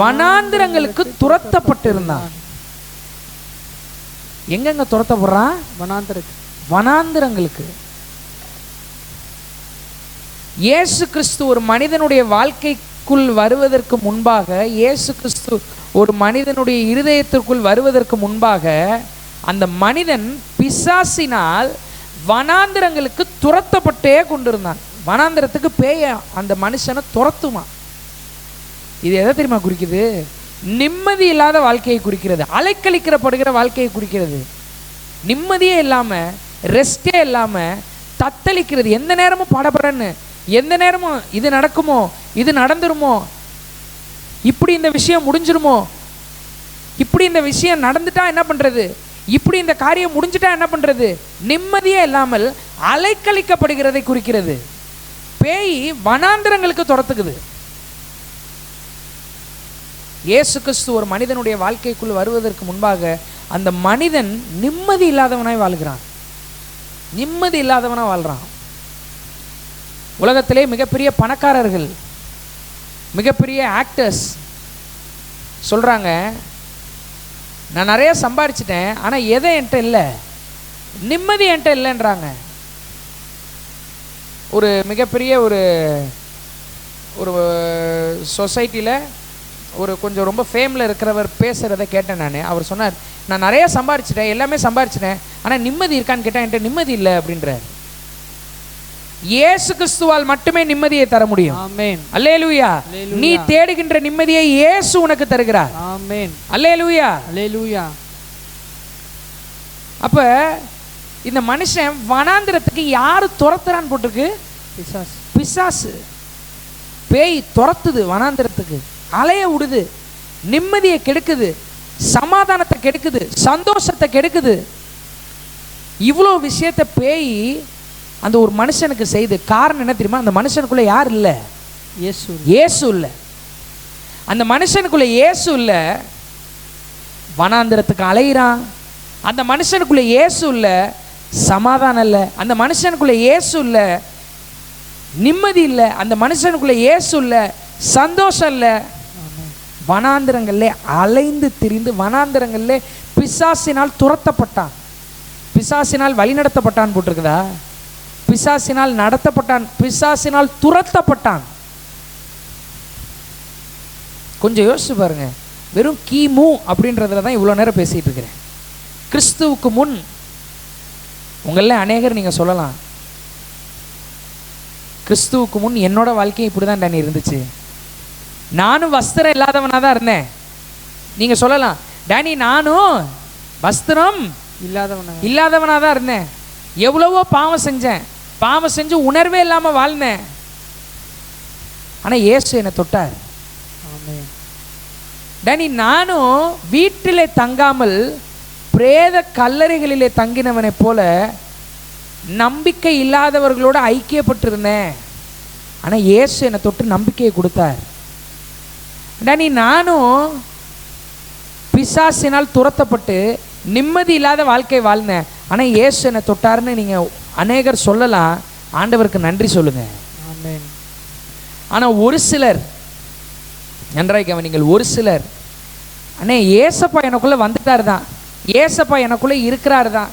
வனாந்திரங்களுக்கு துரத்தப்பட்டிருந்தான். எங்கெங்க துரத்தப்படுறான்? வனாந்திரங்களுக்கு. இயேசு கிறிஸ்து ஒரு மனிதனுடைய வாழ்க்கைக்குள் வருவதற்கு முன்பாக, இயேசு கிறிஸ்து ஒரு மனிதனுடைய இருதயத்திற்குள் வருவதற்கு முன்பாக அந்த மனிதன் பிசாசினால் வனாந்திரங்களுக்கு துரத்தப்பட்டே கொண்டிருந்தான். வனாந்திரத்துக்கு பேய அந்த மனுஷனை துரத்துமா. இது எதை தெரியுமா குறிக்குது? நிம்மதி இல்லாத வாழ்க்கையை குறிக்கிறது, அலைக்கழிக்கப்படுகிற வாழ்க்கையை குறிக்கிறது. நிம்மதியே இல்லாமல், ரெஸ்டே இல்லாமல் தத்தளிக்கிறது. எந்த நேரமும் படபடன்னு, எந்த நேரமும் இது நடக்குமோ, இது நடந்துருமோ, இப்படி இந்த விஷயம் முடிஞ்சிருமோ, இப்படி இந்த விஷயம் நடந்துட்டா என்ன பண்ணுறது, இப்படி இந்த காரியம் முடிஞ்சிட்டா என்ன பண்ணுறது, நிம்மதியே இல்லாமல் அலைக்கழிக்கப்படுகிறதை குறிக்கிறது. பேய் வனாந்திரங்களுக்கு துரத்துக்குது. இயேசு கிறிஸ்து ஒரு மனிதனுடைய வாழ்க்கைக்குள் வருவதற்கு முன்பாக அந்த மனிதன் நிம்மதி இல்லாதவனாய் வாழ்கிறான், நிம்மதி இல்லாதவனாக வாழ்கிறான். உலகத்திலே மிகப்பெரிய பணக்காரர்கள், மிகப்பெரிய ஆக்டர்ஸ் சொல்கிறாங்க, நான் நிறைய சம்பாரிச்சிட்டேன், ஆனால் எதை என்கிட்ட இல்லை, நிம்மதி என்கிட்ட இல்லைன்றாங்க. ஒரு மிகப்பெரிய ஒரு ஒரு சொசைட்டியில் ஒரு கொஞ்சம் ரொம்ப ஃபேமில் இருக்கிறவர் பேசுகிறத கேட்டேன் நான். அவர் சொன்னார், நான் நிறைய சம்பாரிச்சிட்டேன், எல்லாமே சம்பாரிச்சிட்டேன், ஆனால் நிம்மதி இருக்கான்னு கேட்டால் என்கிட்ட நிம்மதி இல்லை அப்படின்றார். இயேசு கிறிஸ்துவால் மட்டுமே நிம்மதியை தர முடியும். ஆமென். அல்லேலூயா. நீ தேடுகின்ற நிம்மதியை இயேசு உனக்கு தருகிறார். ஆமென். அல்லேலூயா. அல்லேலூயா. அப்ப இந்த மனுஷன் வனாந்திரத்துக்கு யாரு துரத்துறான்னு போட்டிருக்கு? பிசாசு. பிசாசு, பேய் துரத்துது, வனாந்திரத்துக்கு அலைய விடுது, நிம்மதியை கெடுக்குது, சமாதானத்தை கெடுக்குது, சந்தோஷத்தை கெடுக்குது. இவ்வளோ விஷயத்தை பேய் அந்த ஒரு மனுஷனுக்கு செய்து. காரணம் என்ன தெரியுமா? அந்த மனுஷனுக்குள்ள யார் இல்லை? இயேசு. இயேசு இல்லை. அந்த மனுஷனுக்குள்ள இயேசு இல்லை, வனாந்திரத்துக்கு அலையிறான். அந்த மனுஷனுக்குள்ள இயேசு இல்லை, சமாதானம் இல்லை. அந்த மனுஷனுக்குள்ள இயேசு இல்லை, நிம்மதி இல்லை. அந்த மனுஷனுக்குள்ள இயேசு இல்லை, சந்தோஷம் இல்லை. வனாந்திரங்களிலே அலைந்து திரிந்து, வனாந்திரங்களிலே பிசாசினால் துரத்தப்பட்டான், பிசாசினால் வழிநடத்தப்பட்டான் போட்டிருக்குதா? பிசாசினால் நடத்தப்பட்டான், பிசாசினால் துரத்தப்பட்டான். கொஞ்சம் யோசிச்சு பாருங்க. வெறும் கிமு அப்படின்றதுல தான் இவ்வளோ நேரம் பேசிட்டு இருக்கிறேன். கிறிஸ்துவுக்கு முன் உங்கள அநேகர் நீங்கள் சொல்லலாம், கிறிஸ்துவுக்கு முன் என்னோட வாழ்க்கை இப்படி தான் டேனி இருந்துச்சு, நானும் வஸ்திரம் இல்லாதவனாக தான் இருந்தேன். நீங்கள் சொல்லலாம், டேனி நானும் வஸ்திரம் இல்லாதவனாக தான் இருந்தேன், எவ்வளவோ பாவம் செஞ்சேன், பாவம் செஞ்சு உணர்வே இல்லாமல் வாழ்ந்தேன், ஆனால் இயேசு என்னை தொட்டார். டேனி நானும் வீட்டிலே தங்காமல் பிரேத கல்லறைகளிலே தங்கினவனை போல நம்பிக்கை இல்லாதவர்களோடு ஐக்கியப்பட்டிருந்தேன், ஆனால் இயேசு என்னை தொட்டு நம்பிக்கையை கொடுத்தார். டேனி நானும் பிசாசினால் துரத்தப்பட்டு நிம்மதி இல்லாத வாழ்க்கை வாழ்ந்தேன், ஆனால் இயேசு என்னை தொட்டார்னு நீங்கள் அநேகர் சொல்லலாம். ஆண்டவருக்கு நன்றி சொல்லுங்க. ஆமென். ஆனால் ஒரு சிலர், நன்றாய் கவனிங்கள், ஒரு சிலர், அண்ணே ஏசப்பா எனக்குள்ளே வந்துட்டார் தான், ஏசப்பா எனக்குள்ளே இருக்கிறாரு தான்,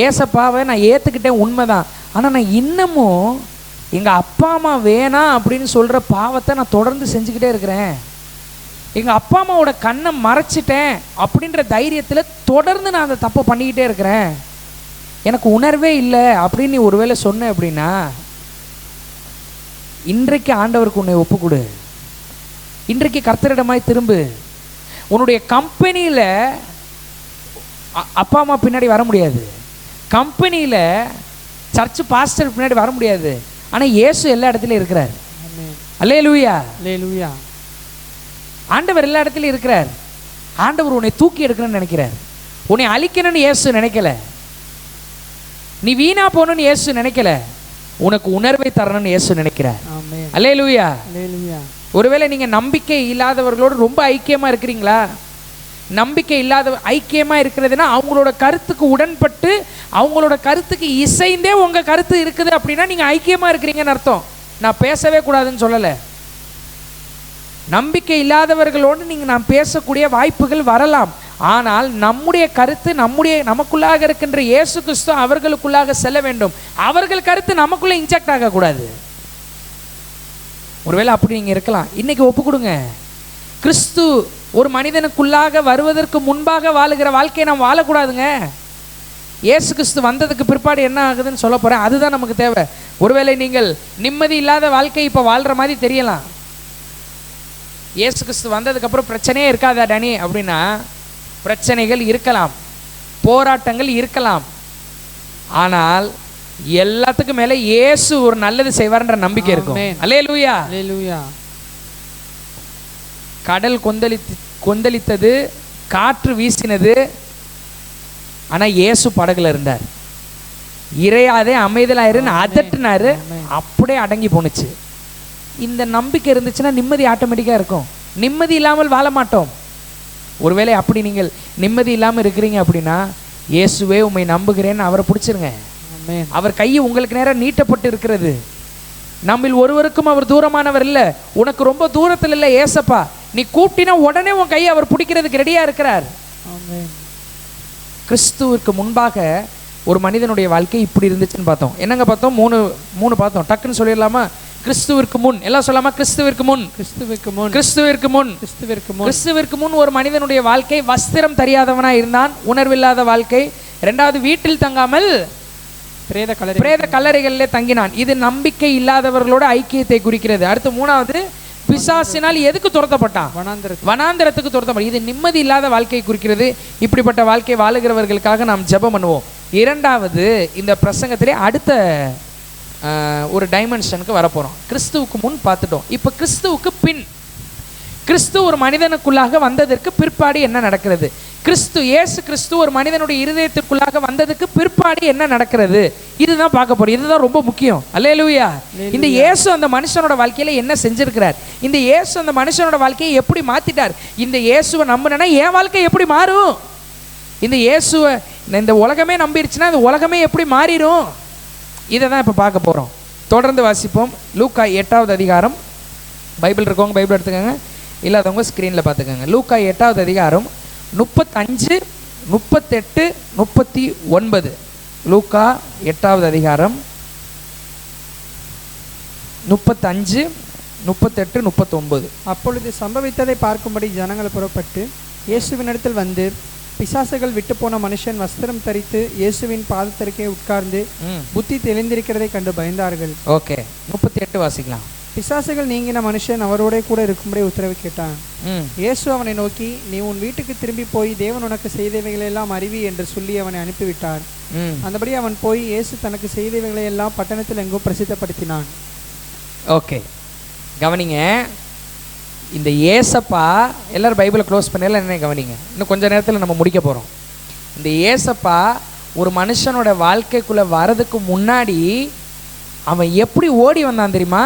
ஏசப்பாவை நான் ஏற்றுக்கிட்டேன், உண்மைதான், ஆனால் நான் இன்னமும் எங்கள் அப்பா அம்மா வேணாம் அப்படின்னு சொல்கிற பாவத்தை நான் தொடர்ந்து செஞ்சுக்கிட்டே இருக்கிறேன், எங்கள் அப்பா அம்மாவோட கண்ணை மறைச்சிட்டேன் அப்படின்ற தைரியத்தில் தொடர்ந்து நான் அந்த தப்பை பண்ணிக்கிட்டே இருக்கிறேன், எனக்கு உணர்வே இல்லை அப்படின்னு நீ ஒருவேளை சொன்ன அப்படின்னா, இன்றைக்கு ஆண்டவருக்கு உன்னை ஒப்புக்கொடு. இன்றைக்கு கர்த்தரிடமாய் திரும்பு. உன்னுடைய கம்பெனியில் அப்பா அம்மா பின்னாடி வர முடியாது, கம்பெனியில் சர்ச்சு பாஸ்டர் பின்னாடி வர முடியாது, ஆனால் இயேசு எல்லா இடத்துலையும் இருக்கிறார். அல்லேலூயா. அல்லேலூயா. ஆண்டவர் எல்லா இடத்துலையும் இருக்கிறார். ஆண்டவர் உன்னை தூக்கி எடுக்கணும்னு நினைக்கிறார், உன்னை அழிக்கணும்னு இயேசு நினைக்கல, நீ வீணா போகணும்னு இயேசு நினைக்கல, உனக்கு உணர்வை தரணும்னு இயேசு நினைக்கிறார். அல்லேலூயா. அல்லேலூயா. ஒருவேளை நீங்கள் நம்பிக்கை இல்லாதவர்களோடு ரொம்ப ஐக்கியமாக இருக்கிறீங்களா? நம்பிக்கை இல்லாத ஐக்கியமாக இருக்கிறதுனா அவங்களோட கருத்துக்கு உடன்பட்டு அவங்களோட கருத்துக்கு இசைந்தே உங்கள் கருத்து இருக்குது அப்படின்னா நீங்கள் ஐக்கியமாக இருக்கிறீங்கன்னு அர்த்தம். நான் பேசவே கூடாதுன்னு சொல்லலை. நம்பிக்கை இல்லாதவர்களோடு நீங்கள் நான் பேசக்கூடிய வாய்ப்புகள் வரலாம், ஆனால் நம்முடைய கருத்து நமக்குள்ளாக இருக்கின்ற இயேசு கிறிஸ்து அவர்களுக்குள்ளாக செல்ல வேண்டும். அவர்கள் கருத்து நமக்குள்ளே இன்ஜெக்ட் ஆகக்கூடாது. ஒருவேளை அப்படி நீங்கள் இருக்கலாம். இன்னைக்கு ஒப்பு கொடுங்க. கிறிஸ்து ஒரு மனிதனுக்குள்ளாக வருவதற்கு முன்பாக வாழுகிற வாழ்க்கையை நாம் வாழக்கூடாதுங்க. இயேசு கிறிஸ்து வந்ததுக்கு பிற்பாடு என்ன ஆகுதுன்னு சொல்ல போகிறேன். அதுதான் நமக்கு தேவை. ஒருவேளை நீங்கள் நிம்மதி இல்லாத வாழ்க்கை இப்போ வாழ்கிற மாதிரி தெரியலாம். இயேசு கிறிஸ்து வந்ததுக்கப்புறம் பிரச்சனையே இருக்காதா டனி அப்படின்னா, பிரச்சனைகள் இருக்கலாம், போராட்டங்கள் இருக்கலாம். ஆனால் எல்லாத்துக்கும் மேலே இயேசு ஒரு நல்லது செய்வார்ன்ற நம்பிக்கை இருக்கும். அல்லேலூயா, அல்லேலூயா. கடல் கொந்தளித்தது, காற்று வீசினது, ஆனால் இயேசு படகுல இருந்தார். இறையாதே அமைதலாயிருன்னு அதட்டினாரு, அப்படியே அடங்கி போணுச்சு. இந்த நம்பிக்கை இருந்துச்சுன்னா நிம்மதி ஆட்டோமேட்டிக்காக இருக்கும். நிம்மதி இல்லாமல் வாழ மாட்டோம். ஒருவேளை அப்படி நீங்கள் நிம்மதி இல்லாமல் இருக்கிறீங்க அப்படின்னா, இயேசுவே உம்மை நம்புகிறேன்னு அவரை பிடிச்சிருங்க. அவர் கை உங்களுக்கு நேரம் நீட்டப்பட்டு இருக்கிறது. நம்மில் ஒருவருக்கும் அவர் தூரமானவர் இல்லை. உனக்கு ரொம்ப தூரத்தில் இல்லை ஏசப்பா. நீ கூட்டினா உடனே உன் கையை அவர் பிடிக்கிறதுக்கு ரெடியா இருக்கிறார். கிறிஸ்துவுக்கு முன்பாக ஒரு மனிதனுடைய வாழ்க்கை இப்படி இருந்துச்சுன்னு பார்த்தோம். என்னங்க பார்த்தோம்? மூணு பார்த்தோம். டக்குன்னு சொல்லிடலாமா? கிறிஸ்துவிற்கு முன், எல்லாம் சொல்லாமா? கிறிஸ்துவிற்கு முன், கிறிஸ்துவிற்கு முன், கிறிஸ்துவிற்கு முன், கிறிஸ்துவிற்கு முன். கிறிஸ்துவிற்கு முன் ஒரு மனிதனுடைய வாழ்க்கை வஸ்திரம் தெரியாதவனா இருந்தான், உணர்வில்லாத வாழ்க்கை. இரண்டாவது, வீட்டில் தங்காமல் பிரேத கல்லறைகளிலே தங்கினான். இது நம்பிக்கை இல்லாதவர்களோட ஐக்கியத்தை குறிக்கிறது. அடுத்து மூணாவது, பிசாசினால் எதுக்கு துரத்தப்பட்டான்? வனாந்தரத்துக்கு துரத்தப்பட்டான். இது நிம்மதி இல்லாத வாழ்க்கையை குறிக்கிறது. இப்படிப்பட்ட வாழ்க்கை வாழுகிறவர்களுக்காக நாம் ஜெபம் பண்ணுவோம். இரண்டாவது, இந்த பிரசங்கத்திலே அடுத்த ஒரு டைமென்ஷனுக்கு வரப்போகிறோம். கிறிஸ்துவுக்கு முன் பார்த்துட்டோம். இப்போ கிறிஸ்துவுக்கு பின். கிறிஸ்து ஒரு மனிதனுக்குள்ளாக வந்ததற்கு பிற்பாடு என்ன நடக்கிறது? இயேசு கிறிஸ்து ஒரு மனிதனுடைய இருதயத்திற்குள்ளாக வந்ததுக்கு பிற்பாடு என்ன நடக்கிறது? இதுதான் பார்க்க போறோம். இதுதான் ரொம்ப முக்கியம். அல்லேலூயா. இந்த இயேசு அந்த மனுஷனோட வாழ்க்கையில என்ன செஞ்சிருக்கிறார்? இந்த இயேசு அந்த மனுஷனோட வாழ்க்கையை எப்படி மாத்திட்டார்? இந்த இயேசுவை நம்பினா என் வாழ்க்கை எப்படி மாறும்? இந்த இயேசுவை இந்த உலகமே நம்பிருச்சுன்னா இந்த உலகமே எப்படி மாறிடும்? இதை தான் இப்போ பார்க்க போகிறோம். தொடர்ந்து வாசிப்போம். லூக்கா 8வது அதிகாரம். பைபிள் இருக்கவங்க பைபிள் எடுத்துக்கோங்க, இல்லாதவங்க ஸ்க்ரீனில் பார்த்துக்கோங்க. லூக்கா 8வது அதிகாரம் 35, 38, 39. லூக்கா 8வது அதிகாரம் 35, 38, 39. அப்பொழுது சம்பவித்ததை பார்க்கும்படி ஜனங்கள் புறப்பட்டு இயேசுவினிடத்தில் வந்து, பிசாசுகள் விட்டு போன மனுஷன் வஸ்திரம் தரித்து இயேசுவின் பாதத்திற்கே உட்கார்ந்து புத்தி தெளிந்திருக்கிறதை கண்டு பயந்தார்கள். ஓகே, 38 வாசிக்கலாம். பிசாசுகள் நீங்கின மனுஷன் அவரோட கூட இருக்கும்படி உத்தரவு கேட்டான். இயேசு அவனை நோக்கி, நீ உன் வீட்டுக்கு திரும்பி போய் தேவன் உனக்கு செய்தவைகளை எல்லாம் அறிவி என்று சொல்லி அவனை அனுப்பிவிட்டார். அந்தபடி அவன் போய் இயேசு தனக்கு செய்தவைகளை எல்லாம் பட்டணத்தில் எங்கும் பிரசித்தப்படுத்தினான். ஓகே, கவனிங்க. இந்த ஏசப்பா, எல்லாரும் பைபிளை க்ளோஸ் பண்ணல, என்ன கவனிங்க, இன்னும் கொஞ்ச நேரத்தில் நம்ம முடிக்க போகிறோம். இந்த ஏசப்பா ஒரு மனுஷனோட வாழ்க்கைக்குள்ளே வரதுக்கு முன்னாடி அவன் எப்படி ஓடி வந்தான் தெரியுமா?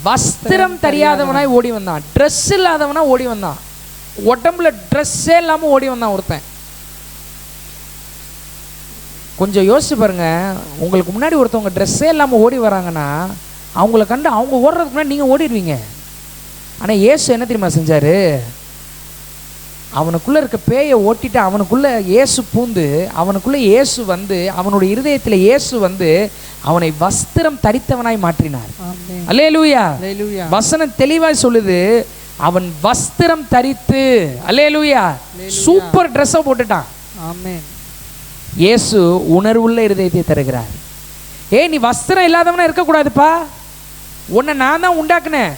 வஸ்திரம் தெரியாதவனாய் ஓடி வந்தான். ட்ரெஸ் இல்லாதவனா ஓடி வந்தான். உடம்புல ட்ரெஸ்ஸே இல்லாமல் ஓடி வந்தான் ஒருத்தன். கொஞ்சம் யோசிச்சு பாருங்க. உங்களுக்கு முன்னாடி ஒருத்தவங்க ட்ரெஸ்ஸே இல்லாமல் ஓடி வராங்கன்னா அவங்கள கண்டு அவங்க ஓடுறதுக்கு முன்னாடி நீங்கள் ஓடிடுவீங்க. ஆனால் இயேசு என்ன தெரியுமா செஞ்சார்? அவனுக்குள்ளே இருக்க பேயை ஓட்டிட்டு அவனுக்குள்ளே இயேசு பூந்து, அவனுக்குள்ளே இயேசு வந்து, அவனுடைய இருதயத்தில் இயேசு வந்து அவனை வஸ்திரம் தரித்தவனாய் மாற்றினார். அல்லேலூயா. வசனம் தெளிவாய் சொல்லுது, அவன் வஸ்திரம் தரித்து, அல்லேலூயா, சூப்பர் ட்ரெஸ்ஸை போட்டுட்டான். இயேசு உணர்வுள்ள இருதயத்தை தருகிறார். நீ வஸ்திரம் இல்லாதவனா இருக்கக்கூடாதுப்பா. உன்னை நான் தான் உண்டாக்குனேன்.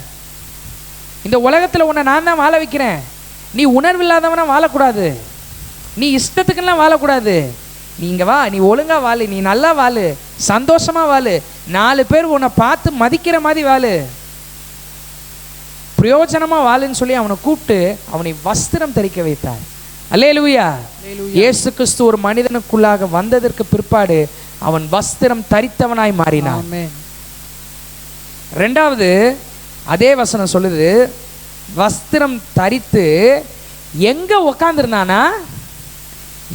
இந்த உலகத்தில் உன்னை நான் தான் வாழ வைக்கிறேன். நீ உணர்வு இல்லாதவனா வாழக்கூடாது. நீ இஷ்டத்துக்கெல்லாம் வாழக்கூடாது. நீ இங்கே வா, நீ ஒழுங்காக வாழு, நீ நல்லா வாழு, சந்தோஷமாக வாழு, 4 பேர் உன்னை பார்த்து மதிக்கிற மாதிரி வாழு, பிரயோஜனமாக வாழுன்னு சொல்லி அவனை கூப்பிட்டு அவனை வஸ்திரம் தரிக்க வைத்தார். அல்லேலூயா. இயேசு கிறிஸ்து ஒரு மனிதனுக்குள்ளாக வந்ததற்கு பிற்பாடு அவன் வஸ்திரம் தரித்தவனாய் மாறினான். ரெண்டாவது, அதே வசனம் சொல்லுது, வஸ்திரம் தரித்து எங்க உட்கார்ந்துருந்தானா?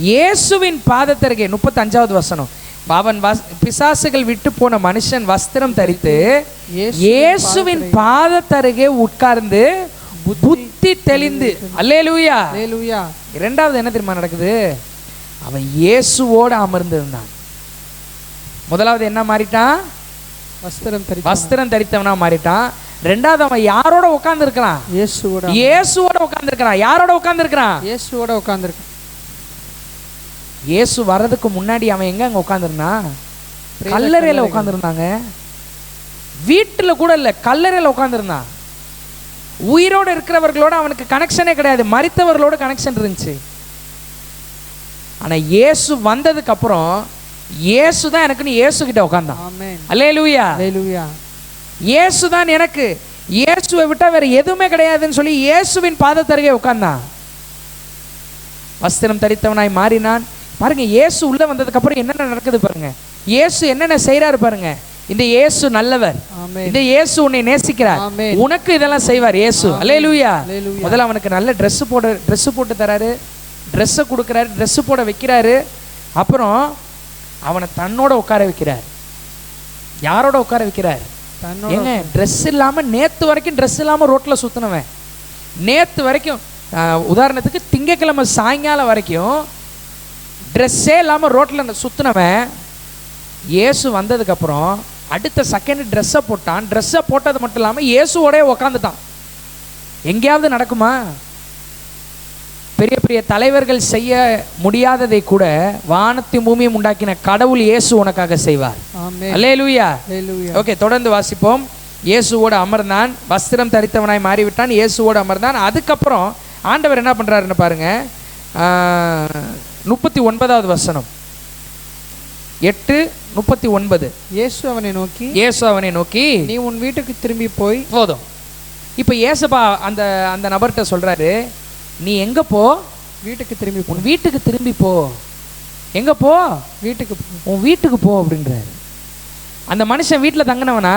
இயேசுவின் பாதத்தருகே. 35வது வசனம், அவன் பிசாசுகள் விட்டு போன மனுஷன் வஸ்திரம் தரித்து இயேசுவின் பாதத்தருகே உட்கார்ந்து புத்தி தெளிந்து. அல்லேலூயா. இரண்டாவது என்ன தெரியுமா நடக்குது? அவன் இயேசுவோடு அமர்ந்திருந்தான். முதலாவது என்ன மாறிட்டான்? வஸ்திரம் தரித்தவனா மாறிட்டான். ரெண்டாவது அவன் யாரோட உட்கார்ந்து இருக்கிறான்? இயேசுவோட உட்கார்ந்து இருக்கிறான். யாரோட உட்கார்ந்து இருக்கிறான்? இயேசுவோட உட்கார்ந்து இருக்கான். இயேசு வர்றதுக்கு முன்னாடி அவன் எங்க அங்க உட்காந்துருந்தான்? கல்லறையில உட்காந்துருந்தாங்க. வீட்டில் கூட இல்லை, கல்லறையில் உட்காந்துருந்தான். உயிரோடு இருக்கிறவர்களோட அவனுக்கு கனெக்ஷனே கிடையாது, மரித்தவர்களோட கனெக்ஷன் இருந்துச்சு. ஆனால் இயேசு வந்ததுக்கு அப்புறம் இயேசு தான் எனக்குன்னு இயேசு கிட்ட உட்கார்ந்தான். அல்லேலூயா. இயேசு தான் எனக்கு, இயேசுவை விட்டா வேற எதுவுமே கிடையாதுன்னு சொல்லி இயேசுவின் பாதத்தருகே உட்கார்ந்தான். வஸ்திரம் தரித்தவனாய் மாறினான். பாருங்க, இயேசு உள்ள வந்ததுக்கு அப்புறம் என்னென்ன நடக்குது பாருங்க. இயேசு என்னென்ன செய்யறாரு பாருங்க. இந்த இயேசு நல்லவர், இந்த இயேசு உன்னை நேசிக்கிறார், உனக்கு இதெல்லாம் செய்வார் இயேசு. அல்லேலூயா. முதல்ல அவனுக்கு நல்ல ட்ரெஸ் போட்டு தராரு, ட்ரெஸ்ஸை கொடுக்குறாரு, ட்ரெஸ் போட வைக்கிறாரு. அப்புறம் அவனை தன்னோட உட்கார வைக்கிறார். யாரோட உட்கார வைக்கிறார்? ஏங்க, ட்ரெஸ் இல்லாமல் நேற்று வரைக்கும் ட்ரெஸ் இல்லாமல் ரோட்டில் சுற்றினவன், நேற்று வரைக்கும் உதாரணத்துக்கு திங்கக்கிழமை சாயங்காலம் வரைக்கும் ட்ரெஸ்ஸே இல்லாமல் ரோட்டில் சுற்றினவன் இயேசு வந்ததுக்கப்புறம் அடுத்த செகண்ட் ட்ரெஸ்ஸை போட்டான். ட்ரெஸ்ஸை போட்டது மட்டும் இல்லாமல் இயேசுவோடே உக்காந்துட்டான். எங்கேயாவது நடக்குமா? பெரிய பெரிய தலைவர்கள் செய்ய முடியாததை கூட வானத்தையும் பூமியும் உண்டாக்கின கடவுள் இயேசு உனக்காக செய்வார். அல்லேலூயா. ஓகே, தொடர்ந்து வாசிப்போம். இயேசுவோடு அமர்ந்தான், வஸ்திரம் தரித்தவனாய் மாறிவிட்டான், இயேசுவோடு அமர்ந்தான். அதுக்கப்புறம் ஆண்டவர் என்ன பண்றாருன்னு பாருங்க. 39வது வசனம், 8:39. இயேசு அவனை நோக்கி நீ உன் வீட்டுக்கு திரும்பி போய். போதும். இப்போ இயேசுப்பா அந்த அந்த நபர்கிட்ட சொல்றாரு, நீ எங்க போ? வீட்டுக்கு திரும்பி, உன் வீட்டுக்கு திரும்பி போ. எங்க போ? வீட்டுக்கு, உன் வீட்டுக்கு போ அப்படின்றாரு. அந்த மனுஷன் வீட்டில் தங்கினவனா?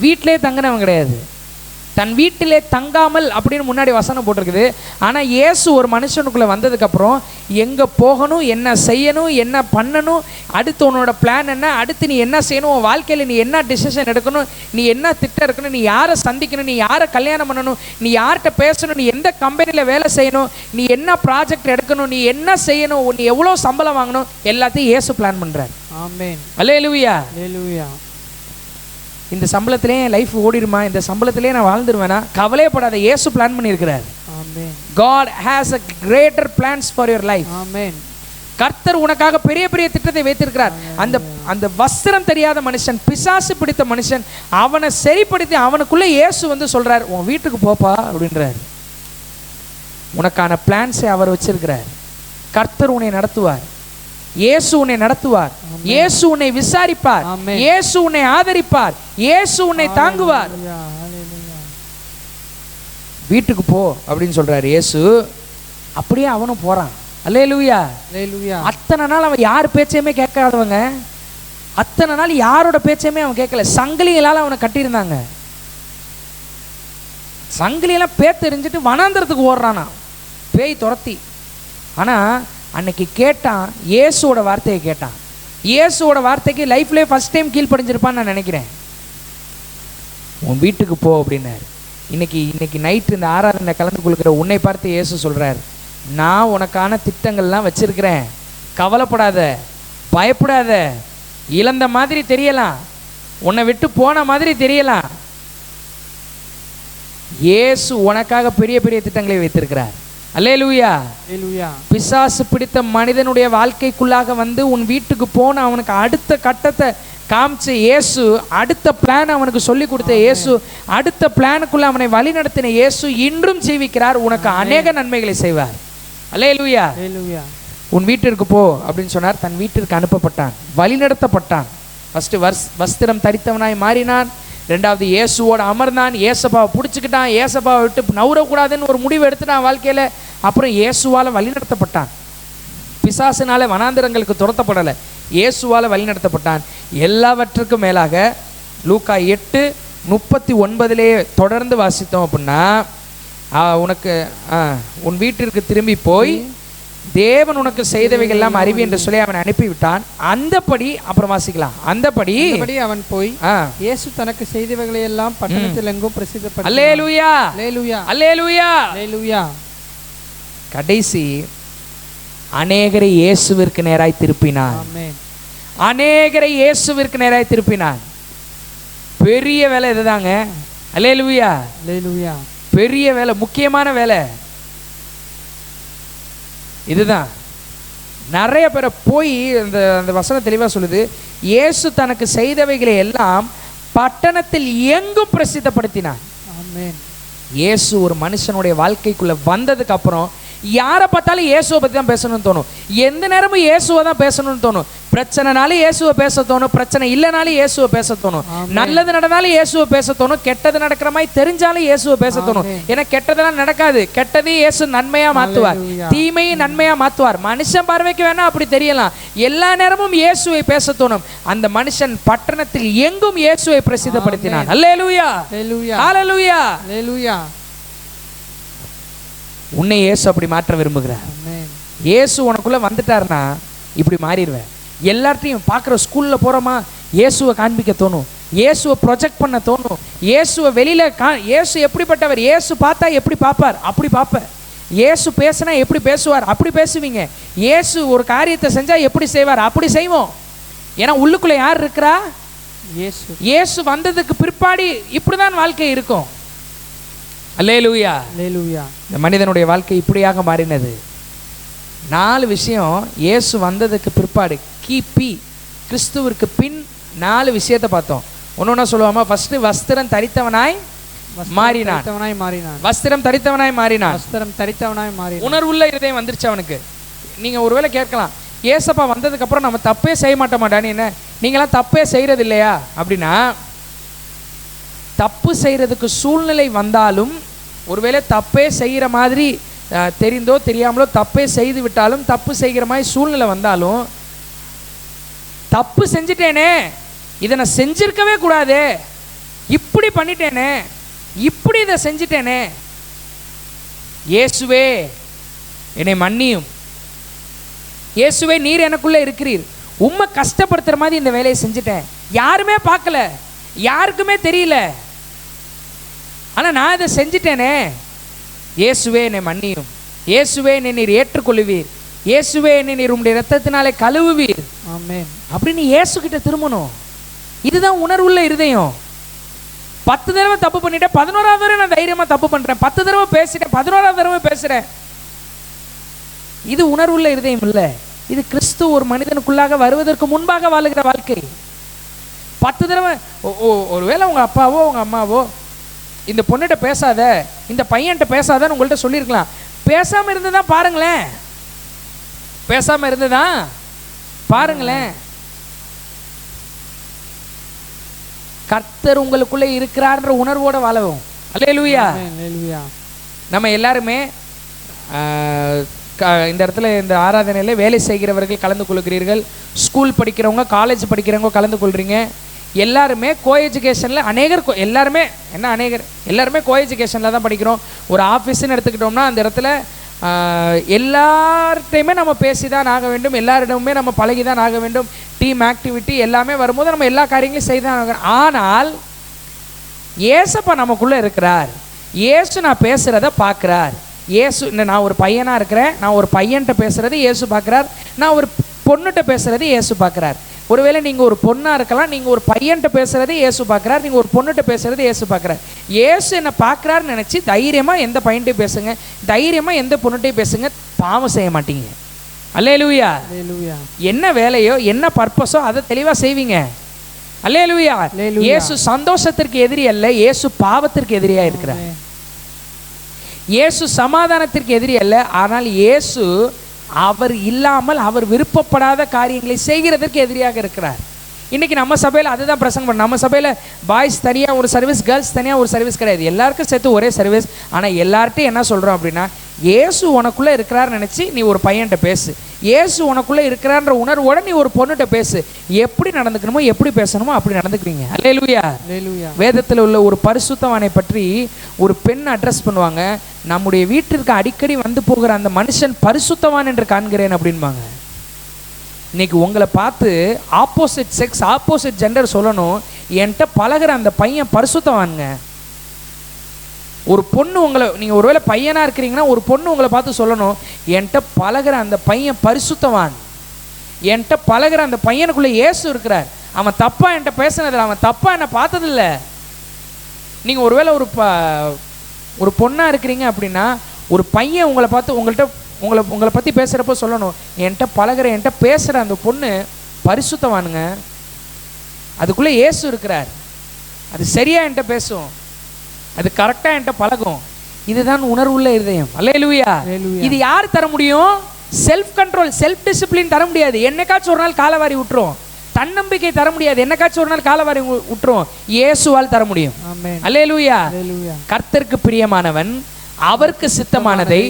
வீட்டிலே தங்கினவன் கிடையாது. தன் வீட்டிலே தங்காமல் அப்படின்னு முன்னாடி வசனம் போட்டிருக்குது. ஆனால் இயேசு ஒரு மனுஷனுக்குள்ளே வந்ததுக்கப்புறம் எங்கே போகணும், என்ன செய்யணும், என்ன பண்ணணும், அடுத்து உன்னோட பிளான் என்ன, அடுத்து நீ என்ன செய்யணும், உன் வாழ்க்கையில் நீ என்ன டிசிஷன் எடுக்கணும், நீ என்ன திட்டம் இருக்கணும், நீ யாரை சந்திக்கணும், நீ யாரை கல்யாணம் பண்ணணும், நீ யார்கிட்ட பேசணும், நீ எந்த கம்பெனியில் வேலை செய்யணும், நீ என்ன ப்ராஜெக்ட் எடுக்கணும், நீ என்ன செய்யணும், நீ எவ்வளோ சம்பளம் வாங்கணும், எல்லாத்தையும் இயேசு பிளான் பண்ணுறார். ஆமென். அல்லேலூயா. அல்லேலூயா. இந்த சம்பளத்திலே லைஃப் ஓடிடுமா, இந்த சம்பளத்திலே நான் வாழ்ந்துருவேனா, கவலைப்படாத, இயேசு பிளான் பண்ணியிருக்கிறார். ஆமென். God has a greater plans for your life. ஆமென். கர்த்தர் உனக்காக பெரிய பெரிய திட்டத்தை வைத்திருக்கிறார். அந்த அந்த வஸ்திரம் தெரியாத மனுஷன், பிசாசு பிடித்த மனுஷன், அவனை சரிப்படுத்தி அவனுக்குள்ள இயேசு வந்து சொல்றார், உன் வீட்டுக்கு போப்பா அப்படின்றார். உனக்கான பிளான்ஸை அவர் வச்சிருக்கிறார். கர்த்தர் உன்னை நடத்துவார், இயேசு உன்னை நடத்துவார், இயேசு உன்னை விசாரிப்பார், இயேசு உன்னை ஆதரிப்பார், இயேசு உன்னை தாங்குவார். வீட்டுக்கு போ அப்படின்னு சொல்றாரு இயேசு. அப்படியே அவனும் போறான். அல்லேலூயா. அல்லேலூயா. அத்தனை நாள் அவன் யார் பேச்சையுமே கேட்காதவங்க, அத்தனை நாள் யாரோட பேச்சையுமே அவன் கேட்கல. சங்கிலிகளால் அவனை கட்டியிருந்தாங்க. சங்கிலியெல்லாம் பேத்தெறிஞ்சிட்டு வனாந்திரத்துக்கு ஓடுறானா, பேய் துரத்தி. ஆனா அன்னைக்கு கேட்டான், இயேசுவோட வார்த்தையை கேட்டான். இயேசுவோட வார்த்தைக்கு லைஃப்லேயே ஃபர்ஸ்ட் டைம் கீழ்ப்படிஞ்சிருப்பான்னு நான் நினைக்கிறேன். உன் வீட்டுக்கு போ அப்படின்னாரு. இன்னைக்கு நைட்டு இந்த ஆராதனை கலந்து கொள்கிற உன்னை பார்த்து இயேசு சொல்றார், நான் உனக்கான திட்டங்கள்லாம் வச்சிருக்கிறேன், கவலைப்படாத, பயப்படாத. இழந்த மாதிரி தெரியலாம், உன்னை விட்டு போன மாதிரி தெரியலாம், இயேசு உனக்காக பெரிய பெரிய திட்டங்களை வைத்திருக்கிறார். அல்லேலூயா. அல்லேலூயா. பிசாசு பிடித்த மனிதனுடைய வாழ்க்கைக்குள்ளாக வந்து உன் வீட்டுக்கு போன அவனுக்கு அடுத்த கட்டத்தை காமிச்ச இயேசு, அடுத்த பிளான் அவனுக்கு சொல்லி கொடுத்த இயேசு, அடுத்த பிளானுக்குள்ள அவனை வழி நடத்தின இயேசு இன்றும் ஜீவிக்கிறார். உனக்கு அநேக நன்மைகளை செய்வார். அல்லேலூயா. அல்லேலூயா. உன் வீட்டிற்கு போ அப்படின்னு சொன்னார். தன் வீட்டிற்கு அனுப்பப்பட்டான், வழி நடத்தப்பட்டான். ஃபர்ஸ்ட் வஸ்திரம் தரித்தவனாய் மாறினான். ரெண்டாவது இயேசுவோட அமர்ந்தான். ஏசப்பாவை பிடிச்சிக்கிட்டான். ஏசப்பாவை விட்டு நவுறக்கூடாதுன்னு ஒரு முடிவு எடுத்துட்டான் வாழ்க்கையில். அப்புறம் இயேசுவால் வழி நடத்தப்பட்டான். பிசாசினால வனாந்திரங்களுக்கு துரத்தப்படலை, இயேசுவால் வழி நடத்தப்பட்டான். எல்லாவற்றுக்கும் மேலாக லூக்கா 8:39 தொடர்ந்து வாசித்தோம் அப்படின்னா, உனக்கு உன் வீட்டிற்கு திரும்பி போய் தேவன் உனக்கு செய்தவைகள் எல்லாம் அறிவி என்று சொல்லி அவன் அனுப்பிவிட்டான். அந்தபடி அப்புறம் வாசிக்கலாம். அந்தபடி அவன் போய் இயேசு தனக்கு செய்தவைகளை எல்லாம் பட்டணத்தில் எங்கும் பிரசித்தப்படுத்தினான். அல்லேலூயா. அல்லேலூயா. அல்லேலூயா. அல்லேலூயா. கடைசி அநேகரை இயேசுவிற்கு நேராய் திருப்பினான். ஆமென். அநேகரை இயேசுவிற்கு நேராய் திருப்பினான். பெரிய வேலை இதுதாங்க. அல்லேலூயா. அல்லேலூயா. பெரிய வேலை, முக்கியமான வேலை இதுதான். நிறைய பேரை போய் அந்த அந்த வசனம் தெளிவாக சொல்லுது, இயேசு தனக்கு செய்தவைகளை எல்லாம் பட்டணத்தில் எங்கும் பிரசித்தப்படுத்தினார். ஆமென். இயேசு ஒரு மனுஷனுடைய வாழ்க்கைக்குள்ள வந்ததுக்கு அப்புறம் யாரை பார்த்தாலும் இயேசுவை பற்றி தான் பேசணும்னு தோணும். எந்த நேரமும் இயேசுவை தான் பேசணும்னு தோணும். பிரச்சனைனாலும் இயேசுவை பேச தோணும், பிரச்சனை இல்லைனாலும் இயேசுவை பேச தோணும், நல்லது நடந்தாலும் இயேசுவை பேச தோணும், கெட்டது நடக்கிற மாதிரி தெரிஞ்சாலும் இயேசுவை பேச தோணும். ஏன்னா கெட்டதெல்லாம் நடக்காது, கெட்டதையும் இயேசு நன்மையா மாற்றுவார், தீமையும் நன்மையா மாற்றுவார். மனுஷன் பார்வைக்கு வேணா அப்படி தெரியலாம், எல்லா நேரமும் இயேசுவை பேச தோணும். அந்த மனுஷன் பட்டணத்தில் எங்கும் இயேசுவை பிரசித்தப்படுத்தினான். அல்லேலூயா, ஹல்லேலூயா, ஹல்லேலூயா. உன்னை இயேசு அப்படி மாற்ற விரும்புகிறார். இயேசு உனக்குள்ள வந்துட்டாருன்னா இப்படி மாறிடுவேன். எல்லார்ட்டையும் பார்க்குற ஸ்கூலில் போகிறோமா, இயேசுவை காண்பிக்க தோணும், இயேசுவை ப்ரொஜெக்ட் பண்ண தோணும், இயேசுவை வெளியில் இயேசு எப்படிப்பட்டவர், இயேசு பார்த்தா எப்படி பார்ப்பார் அப்படி பார்ப்பேன், இயேசு பேசினா எப்படி பேசுவார் அப்படி பேசுவீங்க, இயேசு ஒரு காரியத்தை செஞ்சால் எப்படி செய்வார் அப்படி செய்வோம். ஏன்னா உள்ளுக்குள்ளே யார் இருக்கிறா, இயேசு. இயேசு வந்ததுக்கு பிற்பாடு இப்படி தான் வாழ்க்கை இருக்கும். அல்லேலூயா, அல்லேலூயா. இந்த மனிதனுடைய வாழ்க்கை இப்படியாக மாறினது. 4 விஷயம் இயேசு வந்ததுக்கு பிற்பாடு, கிபி கிறிஸ்துவிற்கு பின் 4 விஷயத்தை பார்த்தோம். ஒன்னொன்னா சொல்லுவாமா, ஃபர்ஸ்ட் வஸ்திரம் தரித்தவனாய் மாறினான், வஸ்திரம் தரித்தவனாய் மாறினான், வஸ்திரம் தரித்தவனாய் மாறினான். உணர்வுள்ள இருதயம் வந்துருச்சு அவனுக்கு. நீங்க ஒருவேளை கேட்கலாம், ஏசப்பா வந்ததுக்கு அப்புறம் நம்ம தப்பே செய்ய மாட்டோமாடான்னு. என்ன நீங்களாம் தப்பே செய்யறது இல்லையா அப்படின்னா, தப்பு செய்கிறதுக்கு சூழ்நிலை வந்தாலும், ஒருவேளை தப்பே செய்கிற மாதிரி தெரிந்தோ தெரியாமலோ தப்பே செய்து விட்டாலும், தப்பு செய்கிற மாதிரி சூழ்நிலை வந்தாலும், தப்பு செஞ்சிட்டேனே, இதை நான் செஞ்சிருக்கவே கூடாது, இப்படி பண்ணிட்டேனே, இப்படி இதை செஞ்சிட்டேனே, இயேசுவே என்னை மன்னியும், இயேசுவே நீர் எனக்குள்ளே இருக்கிறீர், உம்மை கஷ்டப்படுத்துகிற மாதிரி இந்த வேலையை செஞ்சிட்டேன், யாருமே பார்க்கல, யாருக்குமே தெரியல, ஆனால் நான் இதை செஞ்சிட்டேனே, இயேசுவே என்னை மன்னியும், இயேசுவே என்னை நீர் ஏற்றுக்கொள்ளுவீர், இயேசுவே என்னை நீர் உம்முடைய இரத்தத்தினாலே கழுவுவீர். ஆமென் அப்படின்னு இயேசு கிட்ட திரும்பணும். இதுதான் உணர்வுள்ள இருதயம். 10 தடவை தப்பு பண்ணிட்டேன், 11ஆவது தடவை நான் தைரியமா தப்பு பண்றேன், 10 தடவை பேசிட்டேன், 11ஆவது தடவை பேசுறேன். இது உணர்வுள்ள இருதயம் இல்லை. இது கிறிஸ்து ஒரு மனிதனுக்குள்ளாக வருவதற்கு முன்பாக வாழுகிற வாழ்க்கை. 10 தடவை ஒருவேளை உங்க அப்பாவோ உங்க அம்மாவோ இந்த பொண்ணுகிட்ட பேசாத, இந்த பையன்கிட்ட பேசாதன்னு உங்கள்கிட்ட சொல்லியிருக்கலாம். பேசாம இருந்ததான் பாருங்களேன், பேசாம இருந்ததான் பாருங்களேன். கர்த்தர் உங்களுக்குள்ளே இருக்கிறார்ன்ற உணர்வோட வாழவும். அல்லேலூயா, அல்லேலூயா. நம்ம எல்லாருமே இந்த இடத்துல இந்த ஆராதனையில் வேலை செய்கிறவர்கள் கலந்து கொள்கிறீர்கள், ஸ்கூல் படிக்கிறவங்க காலேஜ் படிக்கிறவங்க கலந்து கொள்கிறீங்க. எல்லாருமே கோ எஜுகேஷனில் எல்லாருமே கோ எஜுகேஷனில் தான் படிக்கிறோம். ஒரு ஆஃபீஸ்ன்னு எடுத்துக்கிட்டோம்னா அந்த இடத்துல எல்லார்ட்டையுமே நம்ம பேசி தான் ஆக வேண்டும், எல்லாரிடமுமே நம்ம பழகி தான் ஆக வேண்டும். டீம் ஆக்டிவிட்டி எல்லாமே வரும்போது நம்ம எல்லா காரியங்களையும் செய்து தான் ஆகணும். ஆனால் ஏசப்பா நமக்குள்ளே இருக்கிறார், ஏசு நான் பேசுகிறத பார்க்குறார். ஏசு நான் ஒரு பையனாக இருக்கிறேன், நான் ஒரு பையன்கிட்ட பேசுகிறது ஏசு பார்க்குறார், நான் ஒரு பொண்ணுகிட்ட பேசுகிறது ஏசு பார்க்குறார். ஒருவேளை நீங்கள் ஒரு பொண்ணாக இருக்கலாம், நீங்கள் ஒரு பையன்கிட்ட பேசுகிறது ஏசு பார்க்குறார், நீங்கள் ஒரு பொண்ணுகிட்ட பேசுகிறது ஏசு பார்க்குறார். ஏசு என்னை பார்க்குறாருன்னு நினச்சி தைரியமாக எந்த பையன்கிட்டையும் பேசுங்க, தைரியமாக எந்த பொண்ணுகிட்டையும் பேசுங்க, பாவம் செய்ய மாட்டீங்க. அல்லேலூயா, அல்லேலூயா. என்ன வேலையோ என்ன பர்பஸோ அதை தெளிவாக செய்வீங்க. அல்லேலூயா. இயேசு சந்தோஷத்திற்கு எதிரி அல்ல, இயேசு பாவத்திற்கு எதிரியாக இருக்கிறார். இயேசு சமாதானத்திற்கு எதிரி அல்ல, ஆனால் இயேசு அவர் இல்லாமல் அவர் விருப்பப்படாத காரியங்களை செய்கிறதற்கு எதிரியாக இருக்கிறார். இன்றைக்கி நம்ம சபையில் அதுதான் பிரசங்கம் பண்ண. நம்ம சபையில் பாய்ஸ் தனியாக ஒரு சர்வீஸ், கேர்ள்ஸ் தனியாக ஒரு சர்வீஸ் கிடையாது, எல்லாருக்கும் சேர்த்து ஒரே சர்வீஸ். ஆனால் எல்லார்ட்டையும் என்ன சொல்கிறோம் அப்படின்னா, இயேசு உனக்குள்ளே இருக்கிறார்னு நினச்சி நீ ஒரு பையன்கிட்ட பேசு, இயேசு உனக்குள்ளே இருக்கிறான்ற உணர்வோட நீ ஒரு பொண்ணுகிட்ட பேசு. எப்படி நடந்துக்கணுமோ எப்படி பேசணுமோ அப்படி நடந்துக்குவீங்க. அல்லேலூயா, அல்லேலூயா. வேதத்தில் உள்ள ஒரு பரிசுத்தவானை பற்றி ஒரு பெண் அட்ரஸ் பண்ணுவாங்க, நம்முடைய வீட்டிற்கு அடிக்கடி வந்து போகிற அந்த மனுஷன் பரிசுத்தவான் என்று காண்கிறேன் அப்படின்பாங்க. இன்னைக்கு உங்களை பார்த்து ஆப்போசிட் செக்ஸ், ஆப்போசிட் ஜெண்டர் சொல்லணும், என்கிட்ட பழகிற அந்த பையன் பரிசுத்தவானுங்க. ஒரு பொண்ணு உங்களை, நீங்கள் ஒருவேளை பையனாக இருக்கிறீங்கன்னா ஒரு பொண்ணு உங்களை பார்த்து சொல்லணும், என்கிட்ட பழகிற அந்த பையன் பரிசுத்தவான், என்கிட்ட பழகிற அந்த பையனுக்குள்ளே இயேசு இருக்கிறார், அவன் தப்பாக என்கிட்ட பேசினதில்லை, அவன் தப்பாக என்னை பார்த்ததில்லை. நீங்கள் ஒருவேளை ஒரு பொண்ணாக இருக்கிறீங்க அப்படின்னா ஒரு பையன் உங்களை பார்த்து உங்கள்கிட்ட உங்களை உங்களை பற்றி பேசுகிறப்போ சொல்லணும், என்கிட்ட பழகிற என்கிட்ட பேசுகிற அந்த பொண்ணு பரிசுத்தவானுங்க, அதுக்குள்ளே இயேசு இருக்கிறார், அது சரியாக என்கிட்ட பேசும், அது கரெக்டாக என்கிட்ட பழகும். இதுதான் உணர்வுள்ள இருதயம். அல்லேலூயா. இது யார் தர முடியும்? செல்ஃப் கண்ட்ரோல், செல்ஃப் டிசிப்ளின் தர முடியாது. என்னைக்காச்சும் ஒரு நாள் காலவாரி விட்டுரும். தன்னம்பிக்கை தர முடியாது. என்னைக்காச்சும் ஒரு நாள் காலவாரி விட்டுரும். இயேசுவால் தர முடியும். அல்லேலூயா. கர்த்தருக்கு பிரியமானவன் அவருக்கு சித்தமானதை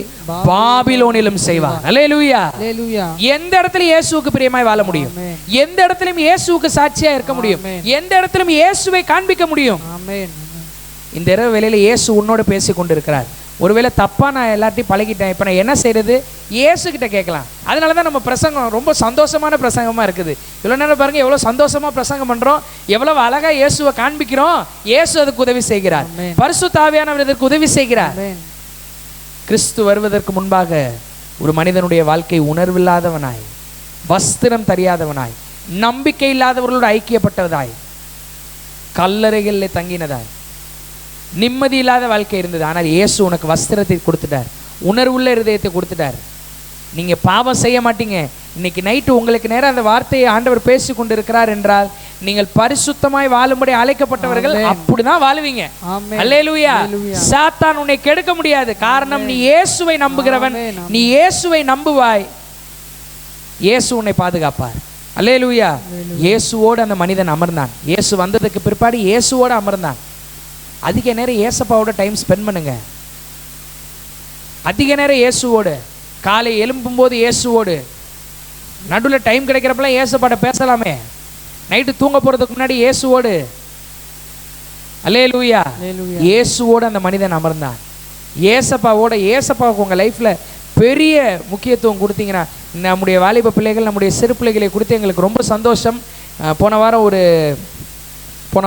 பாபிலோனிலும் செய்வார். அல்லேலூயா. எந்த இடத்துல இயேசுவுக்கு பிரியமாய் வாழ முடியும், எந்த இடத்திலும் இயேசுவுக்கு சாட்சியா இருக்க முடியும், எந்த இடத்திலும் இயேசுவை காண்பிக்க முடியும். இந்த இரவு வேளையில இயேசு உன்னோட பேசி கொண்டிருக்கிறார். ஒருவேளை தப்பா நான் எல்லாத்தையும் பழகிட்டேன், இப்போ நான் என்ன செய்யறது? இயேசு கிட்ட கேட்கலாம். அதனால தான் நம்ம பிரசங்கம் ரொம்ப சந்தோஷமான பிரசங்கமா இருக்குது. இவ்வளோ நேரம் பாருங்க, எவ்வளோ சந்தோஷமா பிரசங்கம் பண்றோம், எவ்வளவு அழகா இயேசுவை காண்பிக்கிறோம். இயேசு அதுக்கு உதவி செய்கிறார். பரிசுத்த ஆவியானவர் இதற்கு உதவி செய்கிறார். கிறிஸ்து வருவதற்கு முன்பாக ஒரு மனிதனுடைய வாழ்க்கை உணர்வில்லாதவனாய், வஸ்திரம் தெரியாதவனாய், நம்பிக்கை இல்லாதவர்களோடு ஐக்கியப்பட்டதாய், கல்லறைகளில் தங்கினதாய், நிம்மதி இல்லாத வாழ்க்கை இருந்தது. ஆனால் இயேசு உனக்கு வஸ்திரத்தை கொடுத்துட்டார், உணர்வுள்ள இருதயத்தை கொடுத்துட்டார். நீங்க பாவம் செய்ய மாட்டீங்க. இன்னைக்கு நைட்டு உங்களுக்கு நேரம் அந்த வார்த்தையை ஆண்டவர் பேசி கொண்டு இருக்கிறார் என்றால், நீங்கள் பரிசுத்தமாய் வாழும்படி அழைக்கப்பட்டவர்கள் அப்படிதான் வாழுவீங்க. அல்லேலூயா. சாத்தான் உன்னை கெடுக்க முடியாது. காரணம், நீ இயேசுவை நம்புகிறவன். நீ இயேசுவை நம்புவாய், இயேசு உன்னை பாதுகாப்பார். அல்லேலூயா. இயேசுவோடு அந்த மனிதன் அமர்ந்தான். இயேசு வந்ததுக்கு பிற்பாடு இயேசுவோடு அமர்ந்தான். அதிக நேரம் இயேசப்பாவோட டைம் ஸ்பெண்ட் பண்ணுங்க. அதிக நேரம் இயேசுவோடு, காலை எழும்பும் போது இயேசுவோடு, நடுவில் டைம் கிடைக்கிறப்பெல்லாம் இயேசுப்பாட்ட பேசலாமே. நைட்டு தூங்க போறதுக்கு முன்னாடி இயேசுவோடு. அல்லேலூயா. இயேசுவோடு அந்த மனிதன் அமர்ந்தான். இயேசப்பாவோட, இயேசப்பாவுக்கு உங்க லைஃப்ல பெரிய முக்கியத்துவம் கொடுத்தீங்கன்னா, நம்முடைய வாலிப பிள்ளைகள், நம்முடைய சிறு பிள்ளைகளை கொடுத்து எங்களுக்கு ரொம்ப சந்தோஷம். போன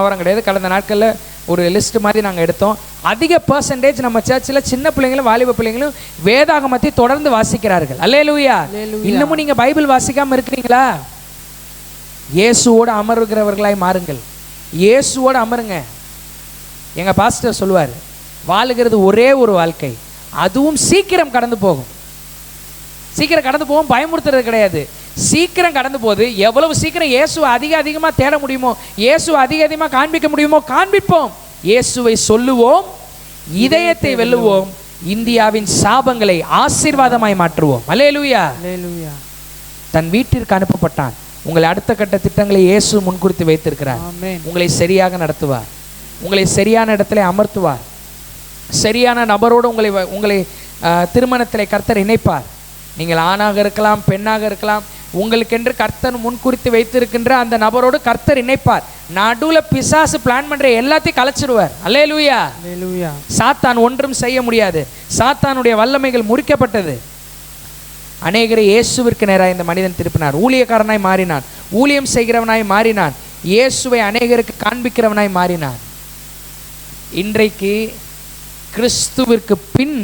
வாரம் கிடையாது, கடந்த நாட்களில் ஒரு லிஸ்ட் மாதிரி நாங்கள் எடுத்தோம். அதிக பர்சன்டேஜ் நம்ம சர்ச்சில் சின்ன பிள்ளைங்களும் வாலிப பிள்ளைங்களும் வேதாகமத்தை தொடர்ந்து வாசிக்கிறார்கள். அல்லேலூயா. இன்னமும் நீங்கள் பைபிள் வாசிக்காமல் இருக்கிறீங்களா? இயேசுவோடு அமருகிறவர்களாய் மாறுங்கள். இயேசுவோடு அமருங்க. எங்கள் பாஸ்டர் சொல்லுவார், வாழுகிறது ஒரே ஒரு வாழ்க்கை, அதுவும் சீக்கிரம் கடந்து போகும். சீக்கிரம் கடந்து போகும், பயமுறுத்துறது கிடையாது. சீக்கிரம் கடந்து போகுது. எவ்வளவு சீக்கிரம் இயேசுவை அதிகமாக தேட முடியுமோ, இயேசுவை அதிகமாக காண்பிக்க முடியுமோ காண்பிப்போம். இயேசுவை சொல்லுவோம், இதயத்தை வெல்லுவோம், இந்தியாவின் சாபங்களை ஆசீர்வாதமாய் மாற்றுவோம். அல்லேலூயா. தன் வீட்டிற்கு அனுப்பப்பட்டான். உங்களை அடுத்த கட்ட திட்டங்களை இயேசு முன்குறித்து வைத்திருக்கிறார். உங்களை சரியாக நடத்துவார், உங்களை சரியான இடத்துல அமர்த்துவார், சரியான நபரோடு உங்களை திருமணத்தில் கர்த்தர் இணைப்பார். நீங்கள் ஆணாக இருக்கலாம், பெண்ணாக இருக்கலாம், உங்களுக்கென்று கர்த்தர் முன்குறித்து வைத்திருக்கின்ற அந்த நபரோடு கர்த்தர் இணைப்பார். நடுவில் பிசாசு பிளான் பண்ற எல்லாத்தையும் கலைச்சிடுவார். அல்லேலூயா. சாத்தான் ஒன்றும் செய்ய முடியாது. சாத்தானுடைய வல்லமைகள் முறிக்கப்பட்டது. அநேகரை இயேசுவிற்கு நேராக இந்த மனிதன் திருப்பினார். ஊழியக்காரனாய் மாறினான், ஊழியம் செய்கிறவனாய் மாறினான், இயேசுவை அநேகருக்கு காண்பிக்கிறவனாய் மாறினான். இன்றைக்கு கிறிஸ்துவிற்கு பின்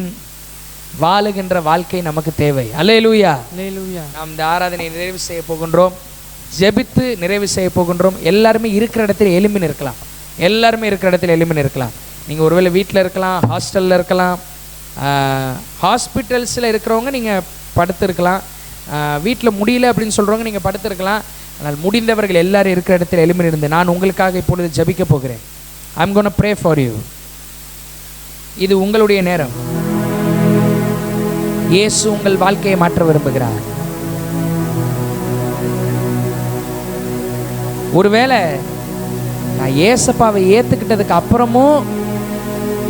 வாழுகின்ற வாழ்க்கை நமக்கு தேவை. அல்லேலூயா. நாம் இந்த ஆராதனை நிறைவு செய்ய போகின்றோம், ஜெபித்து நிறைவு செய்ய போகின்றோம். எல்லாருமே இருக்கிற இடத்துல எலும்பி நிற்கலாம். எல்லாருமே இருக்கிற இடத்துல எலும்பி நிற்கலாம். நீங்கள் ஒருவேளை வீட்டில் இருக்கலாம், ஹாஸ்டலில் இருக்கலாம், ஹாஸ்பிட்டல்ஸில் இருக்கிறவங்க நீங்கள் படுத்திருக்கலாம், வீட்டில் முடியல அப்படின்னு சொல்கிறவங்க நீங்கள் படுத்திருக்கலாம். ஆனால் முடிந்தவர்கள் எல்லாரும் இருக்கிற இடத்துல எலும்பி இருந்து நான் உங்களுக்காக இப்பொழுது ஜெபிக்க போகிறேன். ஐ அம் கோனா ப்ரே ஃபார் யூ. இது உங்களுடைய நேரம். இயேசு உங்கள் வாழ்க்கையை மாற்ற விரும்புகிறார். ஒருவேளை நான் இயேசப்பாவை ஏத்துக்கிட்டதுக்கு அப்புறமும்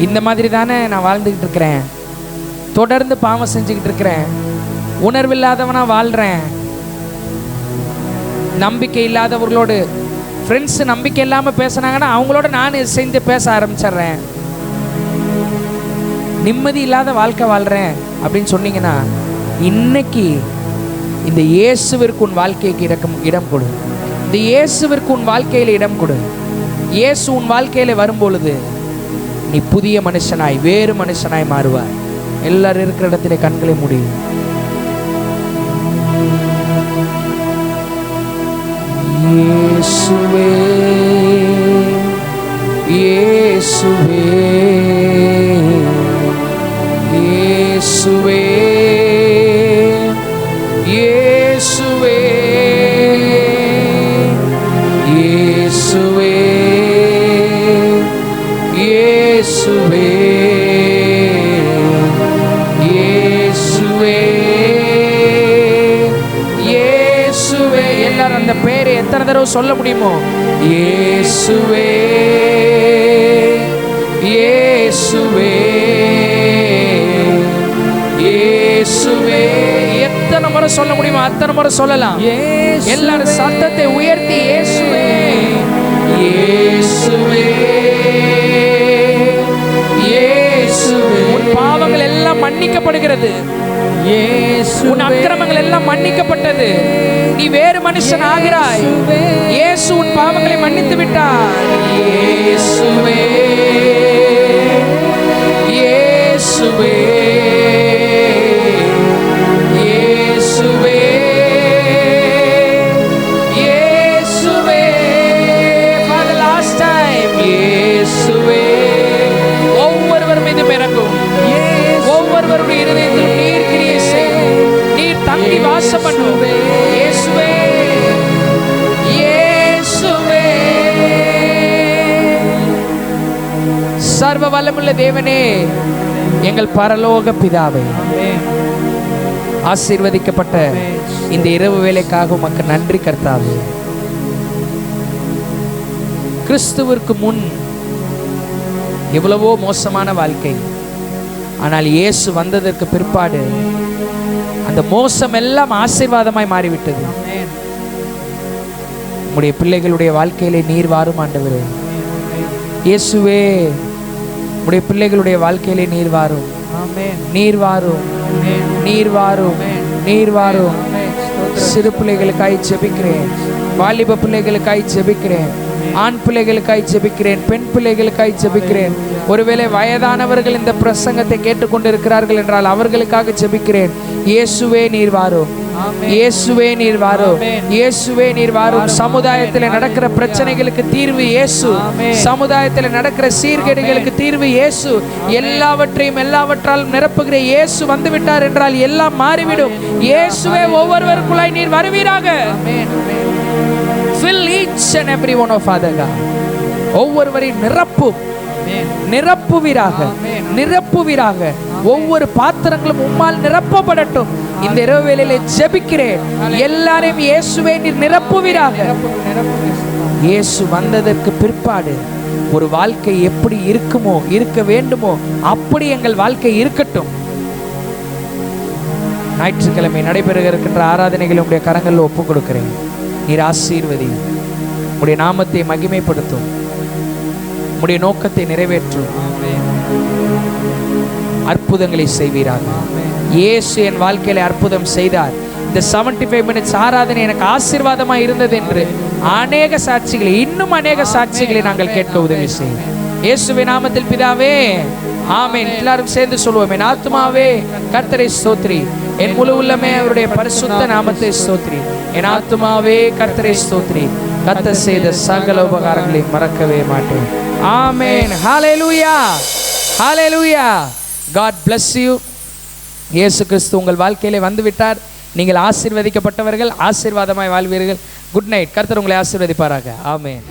இந்த மாதிரி தானே நான் வாழ்ந்துக்கிட்டு இருக்கிறேன், தொடர்ந்து பாவம் செஞ்சுக்கிட்டு இருக்கிறேன், உணர்வில்லாதவனா வாழ்றேன், நம்பிக்கை இல்லாதவர்களோடு ஃப்ரெண்ட்ஸ் நம்பிக்கை இல்லாமல் பேசுனாங்கன்னா அவங்களோட நான் சேர்ந்து பேச ஆரம்பிச்சிடுறேன், நிம்மதி இல்லாத வாழ்க்கை வாழ்கிறேன் அப்படின்னு சொன்னீங்கன்னா, இன்னைக்கு இந்த இயேசுவிற்கு உன் வாழ்க்கைக்கு இடம் கொடு. இந்த இயேசுவிற்கு உன் வாழ்க்கையில் இடம் கொடு. இயேசு உன் வாழ்க்கையில் வரும்பொழுது நீ புதிய மனுஷனாய், வேறு மனுஷனாய் மாறுவாய். எல்லாரும் இருக்கிற இடத்துல கண்களை மூடி இயேசுவே இயேசுவே இயேசுவே எத்தனை தடவை சொல்ல முடியுமோ? இயேசுவே இயேசுவே இயேசுவே. எத்தனை முறை சொல்ல முடியுமோ அத்தனை முறை சொல்லலாம். எல்லாரும் சத்தத்தை உயர்த்தி இயேசுவே இயேசுவே இயேசுவே. உன் பாவங்கள் எல்லாம் மன்னிக்கப்படுகிறது. உன் அக்கிரமங்கள் எல்லாம் மன்னிக்கப்பட்டது. நீ வேறு மனுஷன் ஆகிறாய். இயேசு உன் பாவங்களை மன்னித்து விட்டார். இயேசுவே இயேசுவே இயேசுவே இயேசுவே. For the last time இயேசுவே. ஒவ்வொருவர் மீதும் இறங்கும். ஒவ்வொருவருடைய இருதயத்தில் நீர் கிரியை செய்யும். நீர் தங்கி வாசம் பண்ணும். இயேசுவே இயேசுவே. சர்வ வல்லமுள்ள தேவனே, எங்கள் பரலோக பிதாவே, ஆசீர்வதிக்கப்பட்ட இந்த இரவு வேளைக்காக உமக்கு நன்றி கர்த்தாவே. கிறிஸ்துவிற்கு முன் எவ்வளவோ மோசமான வாழ்க்கை, ஆனால் இயேசு வந்ததற்கு பிற்பாடு அந்த மோசம் எல்லாம் ஆசீர்வாதமாய் மாறிவிட்டது. உம்முடைய பிள்ளைகளுடைய வாழ்க்கையிலே நீர் வாரும் ஆண்டவரே. இயேசுவே, உம்முடைய பிள்ளைகளுடைய வாழ்க்கையிலே நீர் வாரும், நீர் வாரும், நீர் வாரும், நீர் வாரும். சிறு பிள்ளைகளுக்காய் ஜெபிக்கிறேன், வாலிப பிள்ளைகளுக்காய் ஜெபிக்கிறேன், ஆண் பிள்ளைகளுக்காய் ஜெபிக்கிறேன், பெண் பிள்ளைகளுக்காய் ஜெபிக்கிறேன். ஒருவேளை வயதானவர்கள் இந்த பிரசங்கத்தை கேட்டுக்கொண்டிருக்கிறார்கள் என்றால் அவர்களுக்காக ஜெபிக்கிறேன். இயேசுவே நீர் வாரும், இயேசுவே நீர் வாரும், இயேசுவே நீர் வாரும். சமுதாயத்தில் நடக்கிற பிரச்சனைகளுக்கு தீர்வு இயேசு. சமுதாயத்தில் நடக்கிற சீர்கேடுகளுக்கு தீர்வு இயேசு. எல்லாவற்றாலும் நிரப்புகிற இயேசு வந்து விட்டார் என்றால் எல்லாம் மாறிவிடும். இயேசுவே ஒவ்வொருவருக்குள்ளாய் நீர் வருவீராக. Fill each and every one of Father God. ஒவ்வொருவரையும் நிரப்புவீராக, நிரப்புவீராக. ஒவ்வொரு பாத்திரங்களும் உம்மால் நிரப்பப்படட்டும். இந்த இரவு வேளையிலே ஜெபிக்கிறேன், எல்லாரையும் இயேசுவே நீர் நிரப்புவீராக. இயேசு வந்ததற்கு பிற்பாடு ஒரு வாழ்க்கை எப்படி இருக்குமோ, இருக்க வேண்டுமோ அப்படி எங்கள் வாழ்க்கை இருக்கட்டும். ஞாயிற்றுக்கிழமை நடைபெற இருக்கின்ற ஆராதனைகளை உடைய கரங்களில் ஒப்புக் கொடுக்கிறேன். நீர் ஆசீர்வதி, உடைய நாமத்தை மகிமைப்படுத்தும், உடைய நோக்கத்தை நிறைவேற்றும், அற்புதங்களை செய்வீராக. இயேசு என் வாழ்க்கையில அற்புதம் செய்தார். இந்த 75 minutes ஆராதனை எனக்கு ஆசீர்வாதமா இருந்தது என்று அநேக சாட்சிகளை, இன்னும் அநேக சாட்சிகளை நாங்கள் கேட்க உதவி செய்யும். இயேசுவின் நாமத்தில் பிதாவே, ஆமென். எல்லாரும் சேர்ந்து சொல்லுவோம். என் ஆத்துமாவே கர்த்தரை ஸ்தோத்திரி, என் முழு உள்ளமே அவருடைய பரிசுத்த நாமத்தை ஸ்தோத்திரி. என் ஆத்துமாவே கர்த்தரை ஸ்தோத்திரி, கர்த்தர் செய்த சகல உபகாரங்களை மறக்கவே மாட்டேன். ஆமென். ஹல்லேலூயா, ஹல்லேலூயா. God bless you. இயேசு கிறிஸ்து உங்கள் வாழ்க்கையிலே வந்து விட்டார். நீங்கள் ஆசீர்வதிக்கப்பட்டவர்கள், ஆசீர்வாதமாய் வாழ்வீர்கள். Good night. கர்த்தர் உங்களை ஆசீர்வதிப்பாராக. ஆமென்.